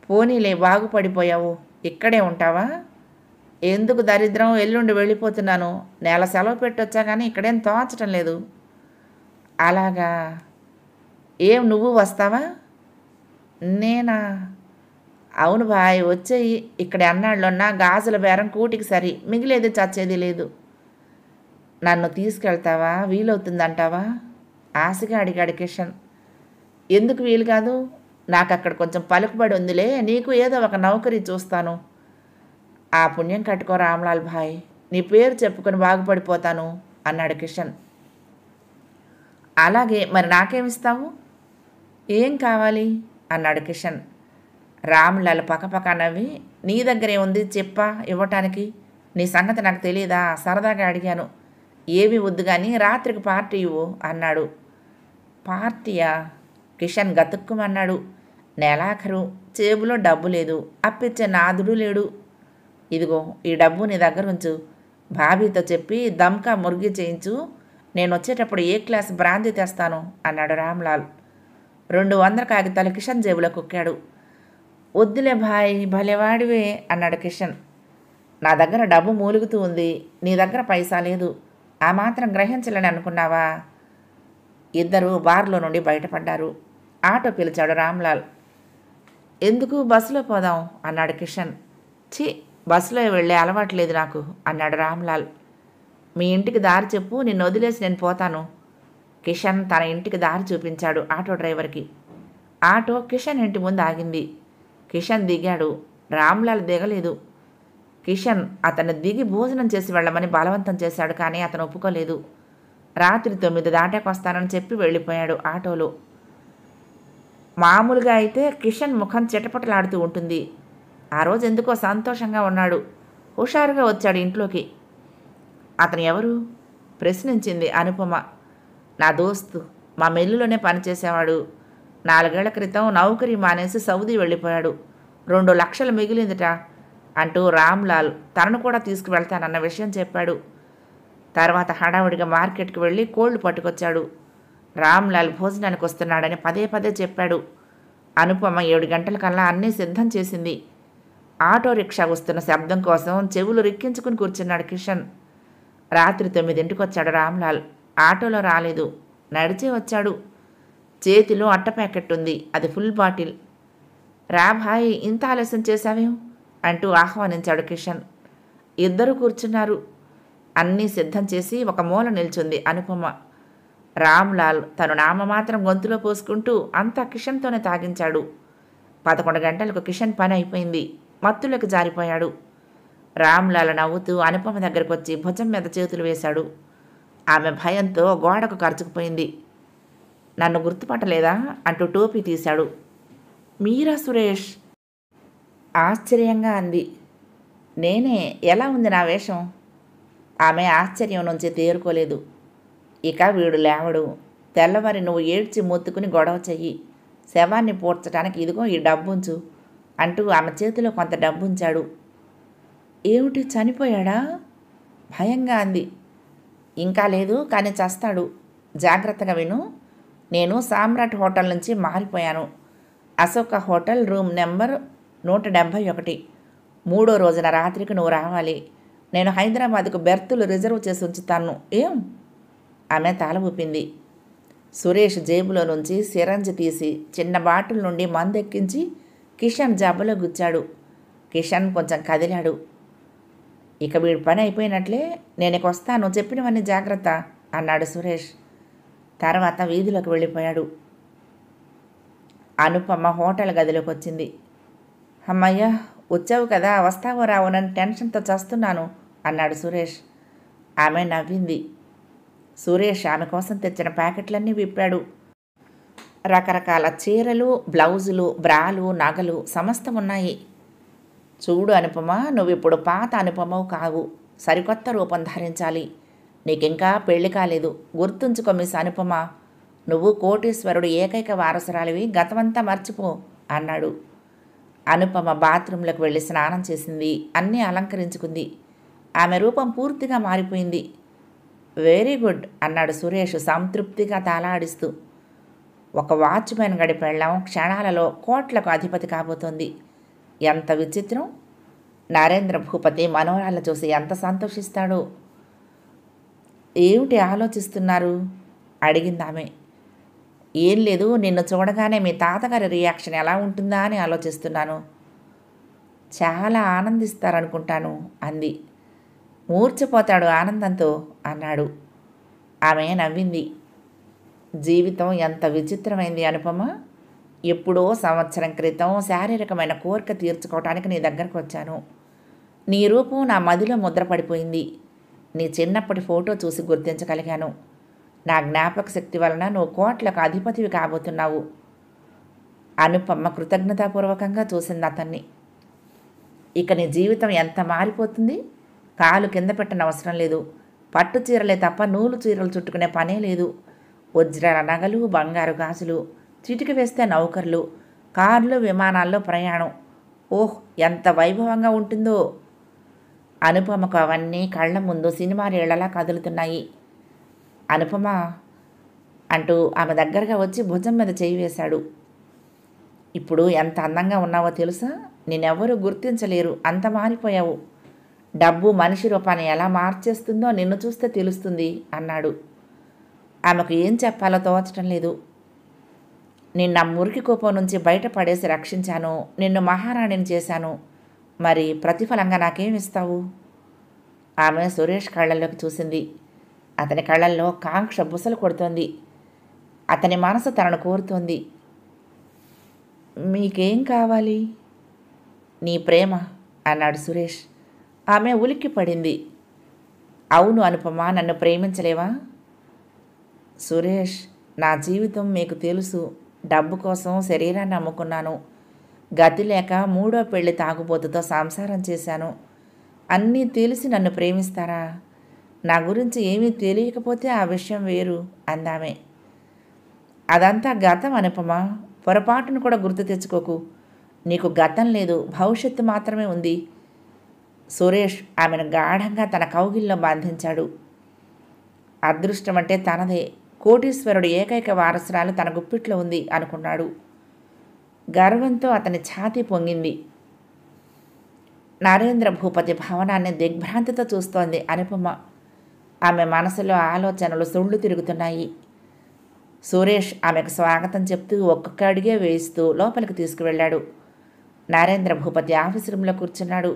పోనీలే, బాగుపడిపోయావు. ఇక్కడే ఉంటావా? ఎందుకు దరిద్రం, ఎల్లుండి వెళ్ళిపోతున్నాను. నెల సెలవు పెట్టొచ్చా, కానీ ఇక్కడేం తోచటం లేదు. అలాగా, ఏం నువ్వు వస్తావా? నేనా? అవును భాయ్, వచ్చేయి. ఇక్కడ అన్నాళ్ళున్నా గాజుల బేరం కూటికి సరి, మిగిలేది చచ్చేది లేదు. నన్ను తీసుకెళ్తావా? వీలవుతుందంటావా? ఆశగా అడిగాడు కిషన్. ఎందుకు వీలు కాదు? నాకు అక్కడ కొంచెం పలుకుబడి ఉందిలే, నీకు ఏదో ఒక నౌకరీ చూస్తాను. ఆ పుణ్యం కట్టుకో రామ్లాల్ భాయ్, నీ పేరు చెప్పుకొని బాగుపడిపోతాను అన్నాడు కిషన్. అలాగే, మరి నాకేమిస్తావు? ఏం కావాలి అన్నాడు కిషన్. రామ్లాల్ పక్కపక్క నవ్వి, నీ దగ్గరే ఉంది చెప్పా ఇవ్వటానికి. నీ సంగతి నాకు తెలియదా? సరదాగా అడిగాను. ఏమి వద్దు కానీ రాత్రికి పార్టీ ఇవ్వు అన్నాడు. పార్టీయా? కిషన్ గతుక్కుమన్నాడు. నెలాఖరు, జేబులో డబ్బు లేదు, అప్పిచ్చే నాదుడు లేడు. ఇదిగో ఈ డబ్బు నీ దగ్గర ఉంచు. భాబీతో చెప్పి దమ్కా మురిగి చేయించు. నేను వచ్చేటప్పుడు ఏ క్లాస్ బ్రాందీ తెస్తాను అన్నాడు రామ్లాల్. 200 కాగితాలు కిషన్ జేబులో కుక్కాడు. వద్దులే భాయ్, భలేవాడివే అన్నాడు కిషన్. నా దగ్గర డబ్బు మూలుగుతూ ఉంది, నీ దగ్గర పైసా లేదు. ఆ మాత్రం గ్రహించలేని అనుకున్నావా? ఇద్దరు బార్లో నుండి బయటపడ్డారు. ఆటో పిలిచాడు రామ్లాల్. ఎందుకు, బస్సులో పోదాం అన్నాడు కిషన్. ఛీ, బస్సులో వెళ్ళే అలవాటు లేదు నాకు అన్నాడు రామ్లాల్. మీ ఇంటికి దారి చెప్పు, నిన్ను వదిలేసి నేను పోతాను. కిషన్ తన ఇంటికి దారి చూపించాడు ఆటో డ్రైవర్కి. ఆటో కిషన్ ఇంటి ముందు ఆగింది. కిషన్ దిగాడు. రామ్లాల్ దిగలేదు. కిషన్ అతన్ని దిగి భోజనం చేసి వెళ్ళమని బలవంతం చేశాడు, కానీ అతను ఒప్పుకోలేదు. రాత్రి 9 దాటాకొస్తానని చెప్పి వెళ్ళిపోయాడు ఆటోలో. మామూలుగా అయితే కిషన్ ముఖం చిటపటలాడుతూ ఉంటుంది. ఆ రోజు ఎందుకో సంతోషంగా ఉన్నాడు. హుషారుగా వచ్చాడు ఇంట్లోకి. అతను ఎవరు ప్రశ్నించింది అనుపమ. నా దోస్తు, మా మిల్లులోనే పనిచేసేవాడు. 4 ఏళ్ల క్రితం నౌకరీ మానేసి సౌదీ వెళ్ళిపోయాడు. 2 లక్షలు మిగిలిందిట. అంటూ రామ్లాల్ తనను కూడా తీసుకువెళ్తానన్న విషయం చెప్పాడు. తర్వాత హడావుడిగా మార్కెట్కి వెళ్ళి కోళ్లు పట్టుకొచ్చాడు. రామ్లాల్ భోజనానికి వస్తున్నాడని పదే పదే చెప్పాడు. అనుపమ 7 గంటలకల్లా అన్నీ సిద్ధం చేసింది. ఆటో రిక్షా వస్తున్న శబ్దం కోసం చెవులు రిక్కించుకుని కూర్చున్నాడు కిషన్. రాత్రి 9ంటికి వచ్చాడు రామ్లాల్. ఆటోలో రాలేదు, నడిచే వచ్చాడు. చేతిలో అట్ట ప్యాకెట్ ఉంది, అది ఫుల్ బాటిల్. రా భాయ్, ఇంత ఆలస్యం చేశావేం అంటూ ఆహ్వానించాడు కిషన్. ఇద్దరు కూర్చున్నారు. అన్నీ సిద్ధం చేసి ఒక మూల నిల్చుంది అనుపమ. రామ్లాల్ తను నామమాత్రం గొంతులో పోసుకుంటూ అంతా కిషన్తోనే తాగించాడు. 11 గంటలకు కిషన్ పని అయిపోయింది. మత్తులోకి జారిపోయాడు. రామ్లాల్ నవ్వుతూ అనుపమ దగ్గరకు వచ్చి భుజం మీద చేతులు వేశాడు. ఆమె భయంతో గోడకు కరుచుకుపోయింది. నన్ను గుర్తుపట్టలేదా అంటూ టోపీ తీశాడు. మీరా సురేష్? ఆశ్చర్యంగా అంది. నేనే. ఎలా ఉంది నా వేషం? ఆమె ఆశ్చర్యం నుంచి తేరుకోలేదు. ఇక వీడు లేవడు. తెల్లవారి నువ్వు ఏడ్చి మొత్తుకుని గొడవ చెయ్యి. శవాన్ని పూడ్చడానికి ఇదిగో ఈ డబ్బుంచు అంటూ ఆమె చేతిలో కొంత డబ్బుంచాడు. ఏమిటి, చనిపోయాడా? భయంగా అంది. ఇంకా లేదు, కానీ చస్తాడు. జాగ్రత్తగా విను. నేను సామ్రాట్ హోటల్ నుంచి మారిపోయాను. Ashoka hotel, room number 171. 3వ రోజున రాత్రికి నువ్వు రావాలి. నేను హైదరాబాద్కు బెర్తులు రిజర్వ్ చేసి ఉంచుతాను. ఏం? ఆమె తల ఊపింది. సురేష్ జేబులో నుంచి సిరంజి తీసి చిన్న బాటిల్ నుండి మందెక్కించి కిషన్ జబ్బలో గుచ్చాడు. కిషన్ కొంచెం కదిలాడు. ఇక వీడి పని అయిపోయినట్లే. నేను ఇక వస్తాను, చెప్పినవన్నీ జాగ్రత్త అన్నాడు సురేష్. తర్వాత వీధిలోకి వెళ్ళిపోయాడు. అనుపమ హోటల్ గదిలోకి వచ్చింది. అమ్మయ్య, వచ్చావు కదా, వస్తావో రావోనని టెన్షన్తో చస్తున్నాను అన్నాడు సురేష్. ఆమె నవ్వింది. సురేష్ ఆమె కోసం తెచ్చిన ప్యాకెట్లన్నీ విప్పాడు. రకరకాల చీరలు, బ్లౌజులు, బ్రాలు, నగలు సమస్తం ఉన్నాయి. చూడు అనుపమ, నువ్విప్పుడు పాత అనుపమవు కావు. సరికొత్త రూపం ధరించాలి. నీకింకా పెళ్లి కాలేదు. గుర్తుంచుకో మిస్ అనుపమ. నువ్వు కోటీశ్వరుడు ఏకైక వారసురాలివి. గతమంతా మర్చిపో అన్నాడు. అనుపమ బాత్రూంలోకి వెళ్ళి స్నానం చేసింది. అన్నీ అలంకరించుకుంది. ఆమె రూపం పూర్తిగా మారిపోయింది. వెరీ గుడ్ అన్నాడు సురేష్ సంతృప్తిగా తాళాడిస్తూ. ఒక వాచ్మెన్ గడి పెళ్ళాం క్షణాలలో కోట్లకు అధిపతి కాబోతోంది. ఎంత విచిత్రం! నరేంద్ర భూపతి మనోరాలను చూసి ఎంత సంతోషిస్తాడో. ఏమిటి ఆలోచిస్తున్నారు అడిగిందామె. ఏం లేదు, నిన్ను చూడగానే మీ తాతగారి రియాక్షన్ ఎలా ఉంటుందా అని ఆలోచిస్తున్నాను. చాలా ఆనందిస్తారనుకుంటాను అంది. మూర్చిపోతాడు ఆనందంతో అన్నాడు. ఆమె నవ్వింది. జీవితం ఎంత విచిత్రమైంది అనుపమ. ఎప్పుడో సంవత్సరం క్రితం శారీరకమైన కోరిక తీర్చుకోవటానికి నీ దగ్గరకు వచ్చాను. నీ రూపం నా మదిలో ముద్రపడిపోయింది. నీ చిన్నప్పటి ఫోటో చూసి గుర్తించగలిగాను. నా జ్ఞాపక శక్తి వలన నువ్వు కోట్లకు అధిపతివి కాబోతున్నావు. అనుపమ కృతజ్ఞతాపూర్వకంగా చూసింది అతన్ని. ఇక నీ జీవితం ఎంత మారిపోతుంది. కాలు కింద పెట్టిన అవసరం లేదు. పట్టు చీరలే తప్ప నూలు చీరలు చుట్టుకునే పనే లేదు. వజ్రాల నగలు, బంగారు గాజులు, చిటికి వేస్తే నౌకర్లు, కార్లు, విమానాల్లో ప్రయాణం. ఓహ్, ఎంత వైభవంగా ఉంటుందో. అనుపమకు అవన్నీ కళ్ళ ముందు సినిమా రీళ్లలా కదులుతున్నాయి. అనుపమ అంటూ ఆమె దగ్గరగా వచ్చి భుజం మీద చేయి వేశాడు. ఇప్పుడు ఎంత అందంగా ఉన్నావో తెలుసా? నిన్నెవ్వరూ గుర్తించలేరు, అంత మారిపోయావు. డబ్బు మనిషి రూపాన్ని ఎలా మార్చేస్తుందో నిన్ను చూస్తే తెలుస్తుంది అన్నాడు. ఆమెకు ఏం చెప్పాలో తోచటం లేదు. నిన్న మురికి కోపం నుంచి బయటపడేసి రక్షించాను. నిన్ను మహారాణిని చేశాను. మరి ప్రతిఫలంగా నాకేమిస్తావు? ఆమె సురేష్ కళ్ళల్లోకి చూసింది. అతని కళ్ళల్లో కాంక్ష బుసలు కొడుతోంది. అతని మనసు తనను కోరుతోంది. మీకేం కావాలి? నీ ప్రేమ అన్నాడు సురేష్. ఆమె ఉలిక్కి పడింది. అవును అనుపమ, నన్ను ప్రేమించలేవా? సురేష్, నా జీవితం మీకు తెలుసు. డబ్బు కోసం శరీరాన్ని అమ్ముకున్నాను. గతి లేక 3వ పెళ్లి తాగుబోతుతో సంసారం చేశాను. అన్నీ తెలిసి నన్ను ప్రేమిస్తారా? నా గురించి ఏమీ తెలియకపోతే ఆ విషయం వేరు అందామె. అదంతా గతం అనుపమ. పొరపాటును కూడా గుర్తు తెచ్చుకోకు. నీకు గతం లేదు, భవిష్యత్తు మాత్రమే ఉంది. సురేష్ ఆమెను గాఢంగా తన కౌగిల్లో బంధించాడు. అదృష్టం అంటే తనదే, కోటీశ్వరుడు ఏకైక వారసురాలు తన గుప్పిట్లో ఉంది అనుకున్నాడు. గర్వంతో అతని ఛాతీ పొంగింది. నరేంద్ర భూపతి భవనాన్ని దిగ్భ్రాంతితో చూస్తోంది అనుపమ. ఆమె మనసులో ఆలోచనలు సుళ్ళు తిరుగుతున్నాయి. సురేష్ ఆమెకు స్వాగతం చెప్తూ ఒక్కొక్క అడిగే వేయిస్తూ లోపలికి తీసుకువెళ్ళాడు. నరేంద్ర భూపతి ఆఫీస్ రూమ్లో కూర్చున్నాడు.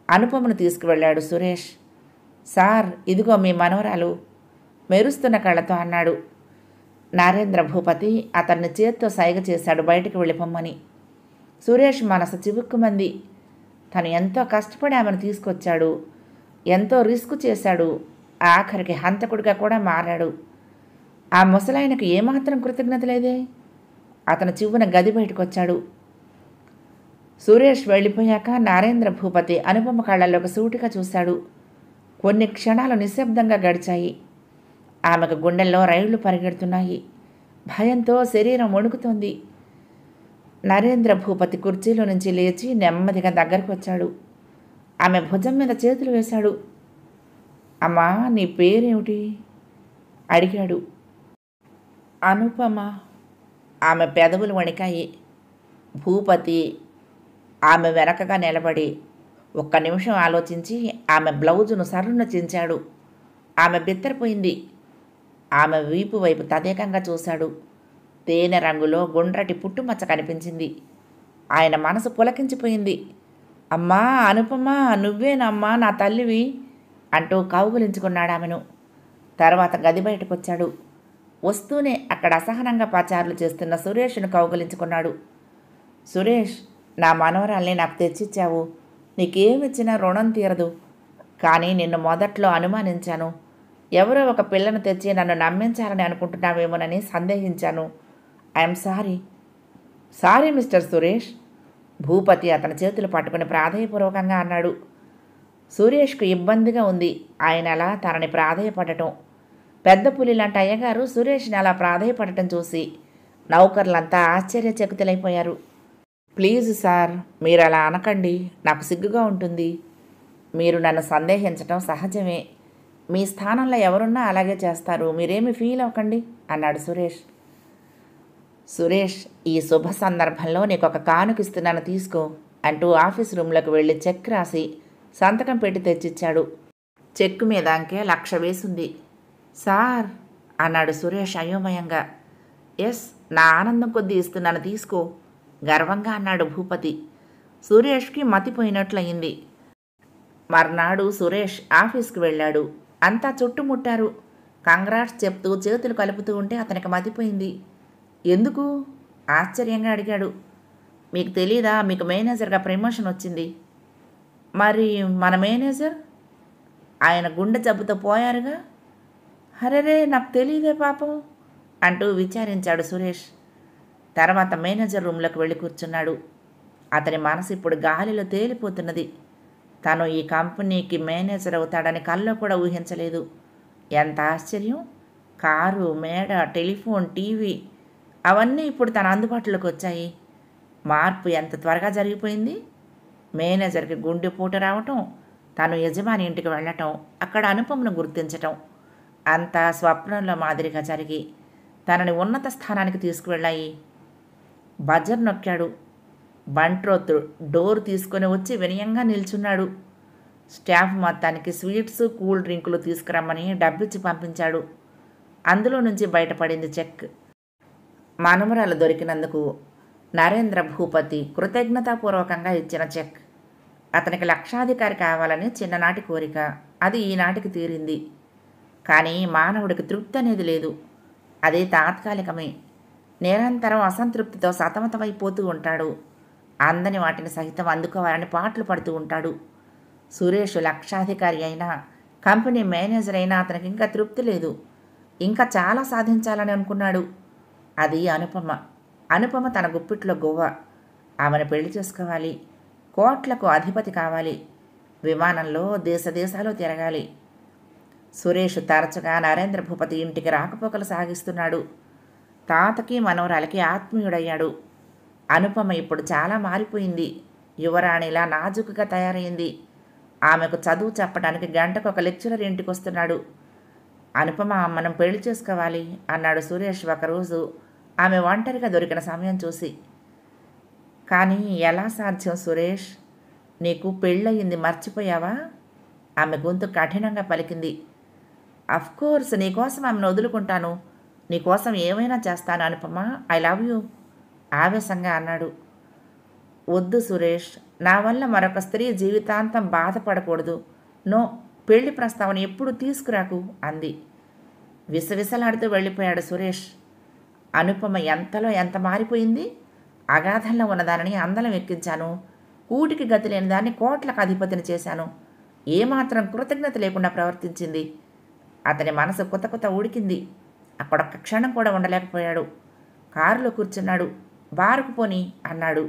అనుపమను తీసుకువెళ్ళాడు సురేష్. సార్, ఇదిగో మీ మనవరాలు, మెరుస్తున్న కళ్ళతో అన్నాడు. నరేంద్ర భూపతి అతన్ని చేత్తో సైగ చేశాడు బయటికి వెళ్ళిపోమ్మని. సురేష్ మనసు చివుక్కుమంది. తను ఎంతో కష్టపడి ఆమెను తీసుకొచ్చాడు, ఎంతో రిస్క్ చేశాడు, ఆఖరికి హంతకుడిగా కూడా మారాడు. ఆ ముసలాయనకు ఏమాత్రం కృతజ్ఞత లేదే. అతను చివ్వున గది బయటకు వచ్చాడు. సురేష్ వెళ్ళిపోయాక నరేంద్ర భూపతి అనుపమ కళ్ళల్లోకి సూటిగా చూశాడు. కొన్ని క్షణాలు నిశ్శబ్దంగా గడిచాయి. ఆమెకు గుండెల్లో రైళ్లు పరిగెడుతున్నాయి. భయంతో శరీరం వణుకుతోంది. నరేంద్ర భూపతి కుర్చీలో నుంచి లేచి నెమ్మదిగా దగ్గరకు వచ్చాడు. ఆమె భుజం మీద చేతులు వేశాడు. అమ్మా, నీ పేరేమిటి అడిగాడు. అనుపమ. ఆమె పెదవులు వణికాయి. భూపతి. ఆమె వెనకగా నిలబడి ఒక్క నిమిషం ఆలోచించి ఆమె బ్లౌజును సర్రున చించాడు. ఆమె బిత్తరపోయింది. ఆమె వీపు వైపు తదేకంగా చూశాడు. తేనె రంగులో గుండ్రటి పుట్టుమచ్చ కనిపించింది. ఆయన మనసు పులకించిపోయింది. అమ్మా అనుపమ, నువ్వేనమ్మా నా తల్లివి అంటూ కౌగులించుకున్నాడు ఆమెను. తర్వాత గది బయటకు వచ్చాడు. వస్తూనే అక్కడ అసహనంగా పచారులు చేస్తున్న సురేష్ను కౌగులించుకున్నాడు. సురేష్, నా మనవరాల్ని నాకు తెచ్చిచ్చావు. నీకేమిచ్చినా రుణం తీరదు. కానీ నిన్ను మొదట్లో అనుమానించాను. ఎవరో ఒక పిల్లను తెచ్చి నన్ను నమ్మించాలని అనుకుంటున్నావేమోనని సందేహించాను. I'm sorry. Sorry Mr Suresh. Bhupathi అతని చేతులు పట్టుకుని ప్రాధేయపూర్వకంగా అన్నాడు. సురేష్కు ఇబ్బందిగా ఉంది ఆయన అలా తనని ప్రాధేయపడటం. పెద్ద పులి లాంటి అయ్యగారు సురేష్ని అలా ప్రాధేయపడటం చూసి నౌకర్లంతా ఆశ్చర్యచకితులైపోయారు. ప్లీజ్ సార్, మీరు అలా అనకండి, నాకు సిగ్గుగా ఉంటుంది. మీరు నన్ను సందేహించటం సహజమే. మీ స్థానంలో ఎవరున్నా అలాగే చేస్తారు, మీరేమి ఫీల్ అవ్వకండి అన్నాడు సురేష్. సురేష్, ఈ శుభ సందర్భంలో నీకు ఒక కానుకిస్తున్నాను, తీసుకో అంటూ ఆఫీస్ రూమ్లోకి వెళ్ళి చెక్ రాసి సంతకం పెట్టి తెచ్చిచ్చాడు. చెక్కు మీద అంకే 1,00,000 వేసింది. సార్ అన్నాడు సురేష్ అయోమయంగా. ఎస్, నా ఆనందం కొద్దీ ఇస్తున్నాను, తీసుకో గర్వంగా అన్నాడు భూపతి. సురేష్కి మతిపోయినట్లయింది. మర్నాడు సురేష్ ఆఫీస్కి వెళ్ళాడు. అంతా చుట్టుముట్టారు. కంగ్రాట్స్ చెప్తూ చేతులు కలుపుతూ ఉంటే అతనికి మతిపోయింది. ఎందుకు ఆశ్చర్యంగా అడిగాడు. మీకు తెలీదా, మీకు మేనేజర్గా ప్రమోషన్ వచ్చింది. మరి మన మేనేజర్? ఆయన గుండె జబ్బుతో పోయారుగా. హరేరే, నాకు తెలీదే పాపం అంటూ విచారించాడు సురేష్. తర్వాత మేనేజర్ రూమ్లోకి వెళ్ళి కూర్చున్నాడు. అతని మనసు ఇప్పుడు గాలిలో తేలిపోతున్నది. తను ఈ కంపెనీకి మేనేజర్ అవుతాడని కల్లో కూడా ఊహించలేదు. ఎంత ఆశ్చర్యం! కారు, మేడ, టెలిఫోన్, టీవీ అవన్నీ ఇప్పుడు తన అందుబాటులోకి వచ్చాయి. మార్పు ఎంత త్వరగా జరిగిపోయింది. మేనేజర్కి గుండెపోటు రావటం, తను యజమాని ఇంటికి వెళ్ళటం, అక్కడ అనుపమను గుర్తించటం అంతా స్వప్నంలో మాదిరిగా జరిగి తనని ఉన్నత స్థానానికి తీసుకువెళ్ళాయి. బజర్ నొక్కాడు. బంట్రోత్ డోర్ తీసుకొని వచ్చి వినయంగా నిల్చున్నాడు. స్టాఫ్ మొత్తానికి స్వీట్స్, కూల్ డ్రింకులు తీసుకురమ్మని డబ్బిచ్చి పంపించాడు. అందులో నుంచి బయటపడింది చెక్. మనమరాలు దొరికినందుకు నరేంద్ర భూపతి కృతజ్ఞతాపూర్వకంగా ఇచ్చిన చెక్. అతనికి లక్షాధికారి కావాలని చిన్ననాటి కోరిక, అది ఈనాటికి తీరింది. కానీ మానవుడికి తృప్తి అనేది లేదు. అది తాత్కాలికమే. నిరంతరం అసంతృప్తితో సతమతమైపోతూ ఉంటాడు. అందని వాటిని సహితం అందుకోవాలని పాటలు పడుతూ ఉంటాడు. సురేష్ లక్షాధికారి అయినా, కంపెనీ మేనేజర్ అయినా అతనికి ఇంకా తృప్తి లేదు. ఇంకా చాలా సాధించాలని అనుకున్నాడు. అది అనుపమ. అనుపమ తన గుప్పిట్లో గువ్వ. ఆమెను పెళ్లి చేసుకోవాలి. కోట్లకు అధిపతి కావాలి. విమానంలో దేశాలు తిరగాలి. సురేష్ తరచుగా నరేంద్ర భూపతి ఇంటికి రాకపోకలు సాగిస్తున్నాడు. తాతకి మనవరాలకి ఆత్మీయుడయ్యాడు. అనుపమ ఇప్పుడు చాలా మారిపోయింది. యువరాణిలా నాజుకుగా తయారైంది. ఆమెకు చదువు చెప్పడానికి గంటకు ఒక లెక్చరర్ ఇంటికి వస్తున్నాడు. అనుపమ, మనం పెళ్లి చేసుకోవాలి అన్నాడు సురేష్ ఒకరోజు ఆమె ఒంటరిగా దొరికిన సమయం చూసి. కానీ ఎలా సాధ్యం సురేష్? నీకు పెళ్ళయింది మర్చిపోయావా? ఆమె గొంతు కఠినంగా పలికింది. అఫ్కోర్స్, నీకోసం ఆమెను వదులుకుంటాను, నీకోసం ఏమైనా చేస్తాను అనుపమ, ఐ లవ్ యూ ఆవేశంగా అన్నాడు. వద్దు సురేష్, నా వల్ల మరొక స్త్రీ జీవితాంతం బాధపడకూడదు. నో, పెళ్లి ప్రస్తావన ఎప్పుడు తీసుకురాకు అంది. విసవిసలాడుతూ వెళ్ళిపోయాడు సురేష్. అనుపమ ఎంతలో ఎంత మారిపోయింది. అగాధంలో ఉన్నదానిని అందలం ఎక్కించాను, కూటికి గతి లేని దాన్ని కోట్లకు అధిపతిని చేశాను. ఏమాత్రం కృతజ్ఞత లేకుండా ప్రవర్తించింది. అతని మనసు కొత్త కొత్త ఉడికింది. అక్కడొక్క క్షణం కూడా ఉండలేకపోయాడు. కారులో కూర్చున్నాడు. బారుకు పోని అన్నాడు.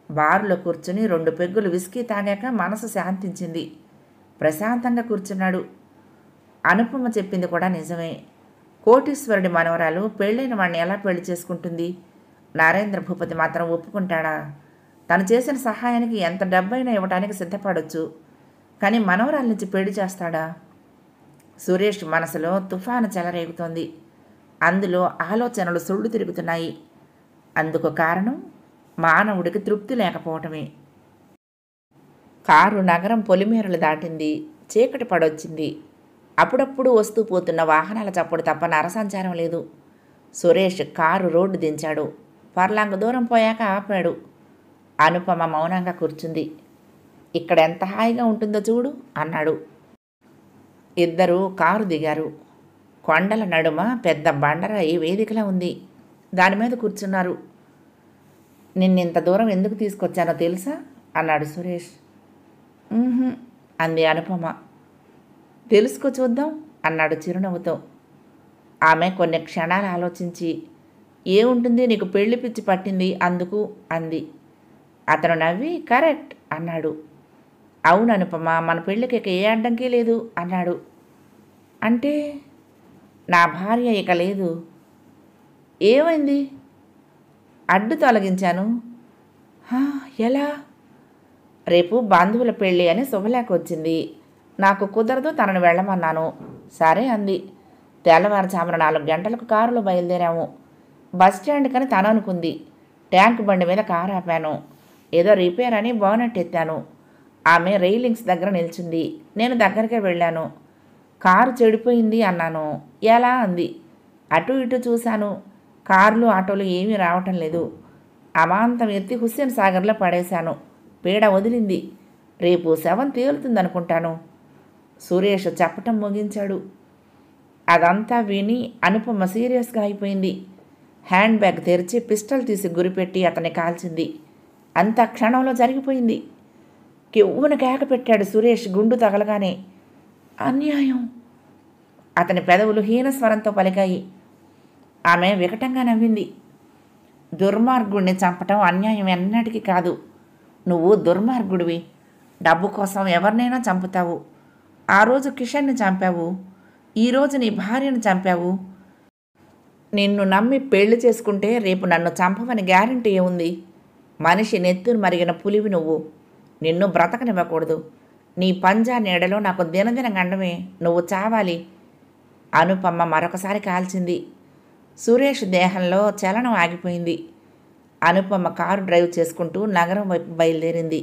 బారులో కూర్చుని 2 పెగ్గులు విస్కీ తాగాక మనసు శాంతించింది. ప్రశాంతంగా కూర్చున్నాడు. అనుపమ చెప్పింది కూడా నిజమే. కోటీశ్వరుడి మనవరాలు పెళ్ళైన వాడిని ఎలా పెళ్లి చేసుకుంటుంది? నరేంద్ర భూపతి మాత్రం ఒప్పుకుంటాడా? తను చేసిన సహాయానికి ఎంత డబ్బైనా ఇవ్వడానికి సిద్ధపడవచ్చు, కానీ మనవరాల నుంచి పెళ్లి చేస్తాడా? సురేష్ మనసులో తుఫాను చెలరేగుతోంది. అందులో ఆలోచనలు సుళ్ళు తిరుగుతున్నాయి. అందుకు కారణం మానవుడికి తృప్తి లేకపోవటమే. కారు నగరం పొలిమేరలు దాటింది. చీకటి పడొచ్చింది. అప్పుడప్పుడు వస్తూ పోతున్న వాహనాల చప్పుడు తప్ప నరసంచారం లేదు. సురేష్ కారు రోడ్డు దించాడు. పర్లాంగ దూరం పోయాక ఆపాడు. అనుపమ మౌనంగా కూర్చుంది. ఇక్కడ ఎంత హాయిగా ఉంటుందో చూడు అన్నాడు. ఇద్దరూ కారు దిగారు. కొండల నడుమ పెద్ద బండరాయి వేదికలా ఉంది. దాని మీద కూర్చున్నారు. నిన్నింత దూరం ఎందుకు తీసుకొచ్చానో తెలుసా అన్నాడు సురేష్. అంది అనుపమ. తెలుసుకో చూద్దాం అన్నాడు చిరునవ్వుతో. ఆమె కొన్ని క్షణాలు ఆలోచించి, ఏముంటుంది, నీకు పెళ్లి పిచ్చి పట్టింది అందుకు అంది. అతను నవ్వి కరెక్ట్ అన్నాడు. అవును అనుపమ, మన పెళ్ళికి ఇక ఏ అడ్డంకి లేదు అన్నాడు. అంటే? నా భార్య ఇక లేదు. ఏమైంది? అడ్డు తొలగించాను. ఎలా? రేపు బంధువుల పెళ్ళి అని శుభలేఖ వచ్చింది. నాకు కుదరదు, తనను వెళ్ళమన్నాను. సరే అంది. తెల్లవారుజామున 4 గంటలకు కారులో బయలుదేరాము. బస్టాండ్ కని తను అనుకుంది. ట్యాంక్ బండి మీద కారు ఆపాను. ఏదో రిపేర్ అని బోనెట్ ఎత్తాను. ఆమె రైలింగ్స్ దగ్గర నిల్చుంది. నేను దగ్గరికే వెళ్ళాను. కారు చెడిపోయింది అన్నాను. ఎలా అంది. అటు ఇటు చూశాను. కార్లు ఆటోలు ఏమీ రావటం లేదు. అమాంతం ఎత్తి హుస్సేన్ సాగర్లో పడేశాను. పీడ వదిలింది. రేపు శవం తేలుతుందనుకుంటాను. సురేష్ చెప్పటం ముగించాడు. అదంతా విని అనుపమ సీరియస్గా అయిపోయింది. హ్యాండ్ బ్యాగ్ తెరిచి పిస్టల్ తీసి గురిపెట్టి అతన్ని కాల్చింది. అంత క్షణంలో జరిగిపోయింది. కెవ్వున కేక పెట్టాడు సురేష్ గుండు తగలగానే. అన్యాయం! అతని పెదవులు హీనస్వరంతో పలికాయి. ఆమె వికటంగా నవ్వింది. దుర్మార్గుడిని చంపటం అన్యాయం ఎన్నటికీ కాదు. నువ్వు దుర్మార్గుడివి. డబ్బు కోసం ఎవరినైనా చంపుతావు. ఆ రోజు కిషన్ని చంపావు. ఈరోజు నీ భార్యను చంపావు. నిన్ను నమ్మి పెళ్లి చేసుకుంటే రేపు నన్ను చంపవని గ్యారంటీ ఏముంది? మనిషి నెత్తురు మరిగిన పులివి నువ్వు. నిన్ను బ్రతకనివ్వకూడదు. నీ పంజా నీడలో నాకు దినదిన గండమే. నువ్వు చావాలి. అనుపమ మరొకసారి కాల్చింది. సురేష్ దేహంలో చలనం ఆగిపోయింది. అనుపమ కారు డ్రైవ్ చేసుకుంటూ నగరం వైపు బయలుదేరింది.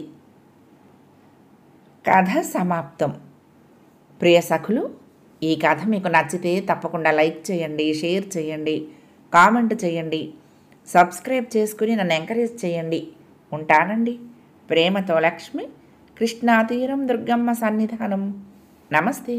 కథ సమాప్తం. ప్రియ సఖులు, ఈ కథ మీకు నచ్చితే తప్పకుండా లైక్ చేయండి, షేర్ చేయండి, కామెంట్ చేయండి, సబ్స్క్రైబ్ చేసుకుని నన్ను ఎంకరేజ్ చేయండి. ఉంటానండి. ప్రేమతో లక్ష్మి, కృష్ణాతీరం దుర్గమ్మ సన్నిధానం. నమస్తే.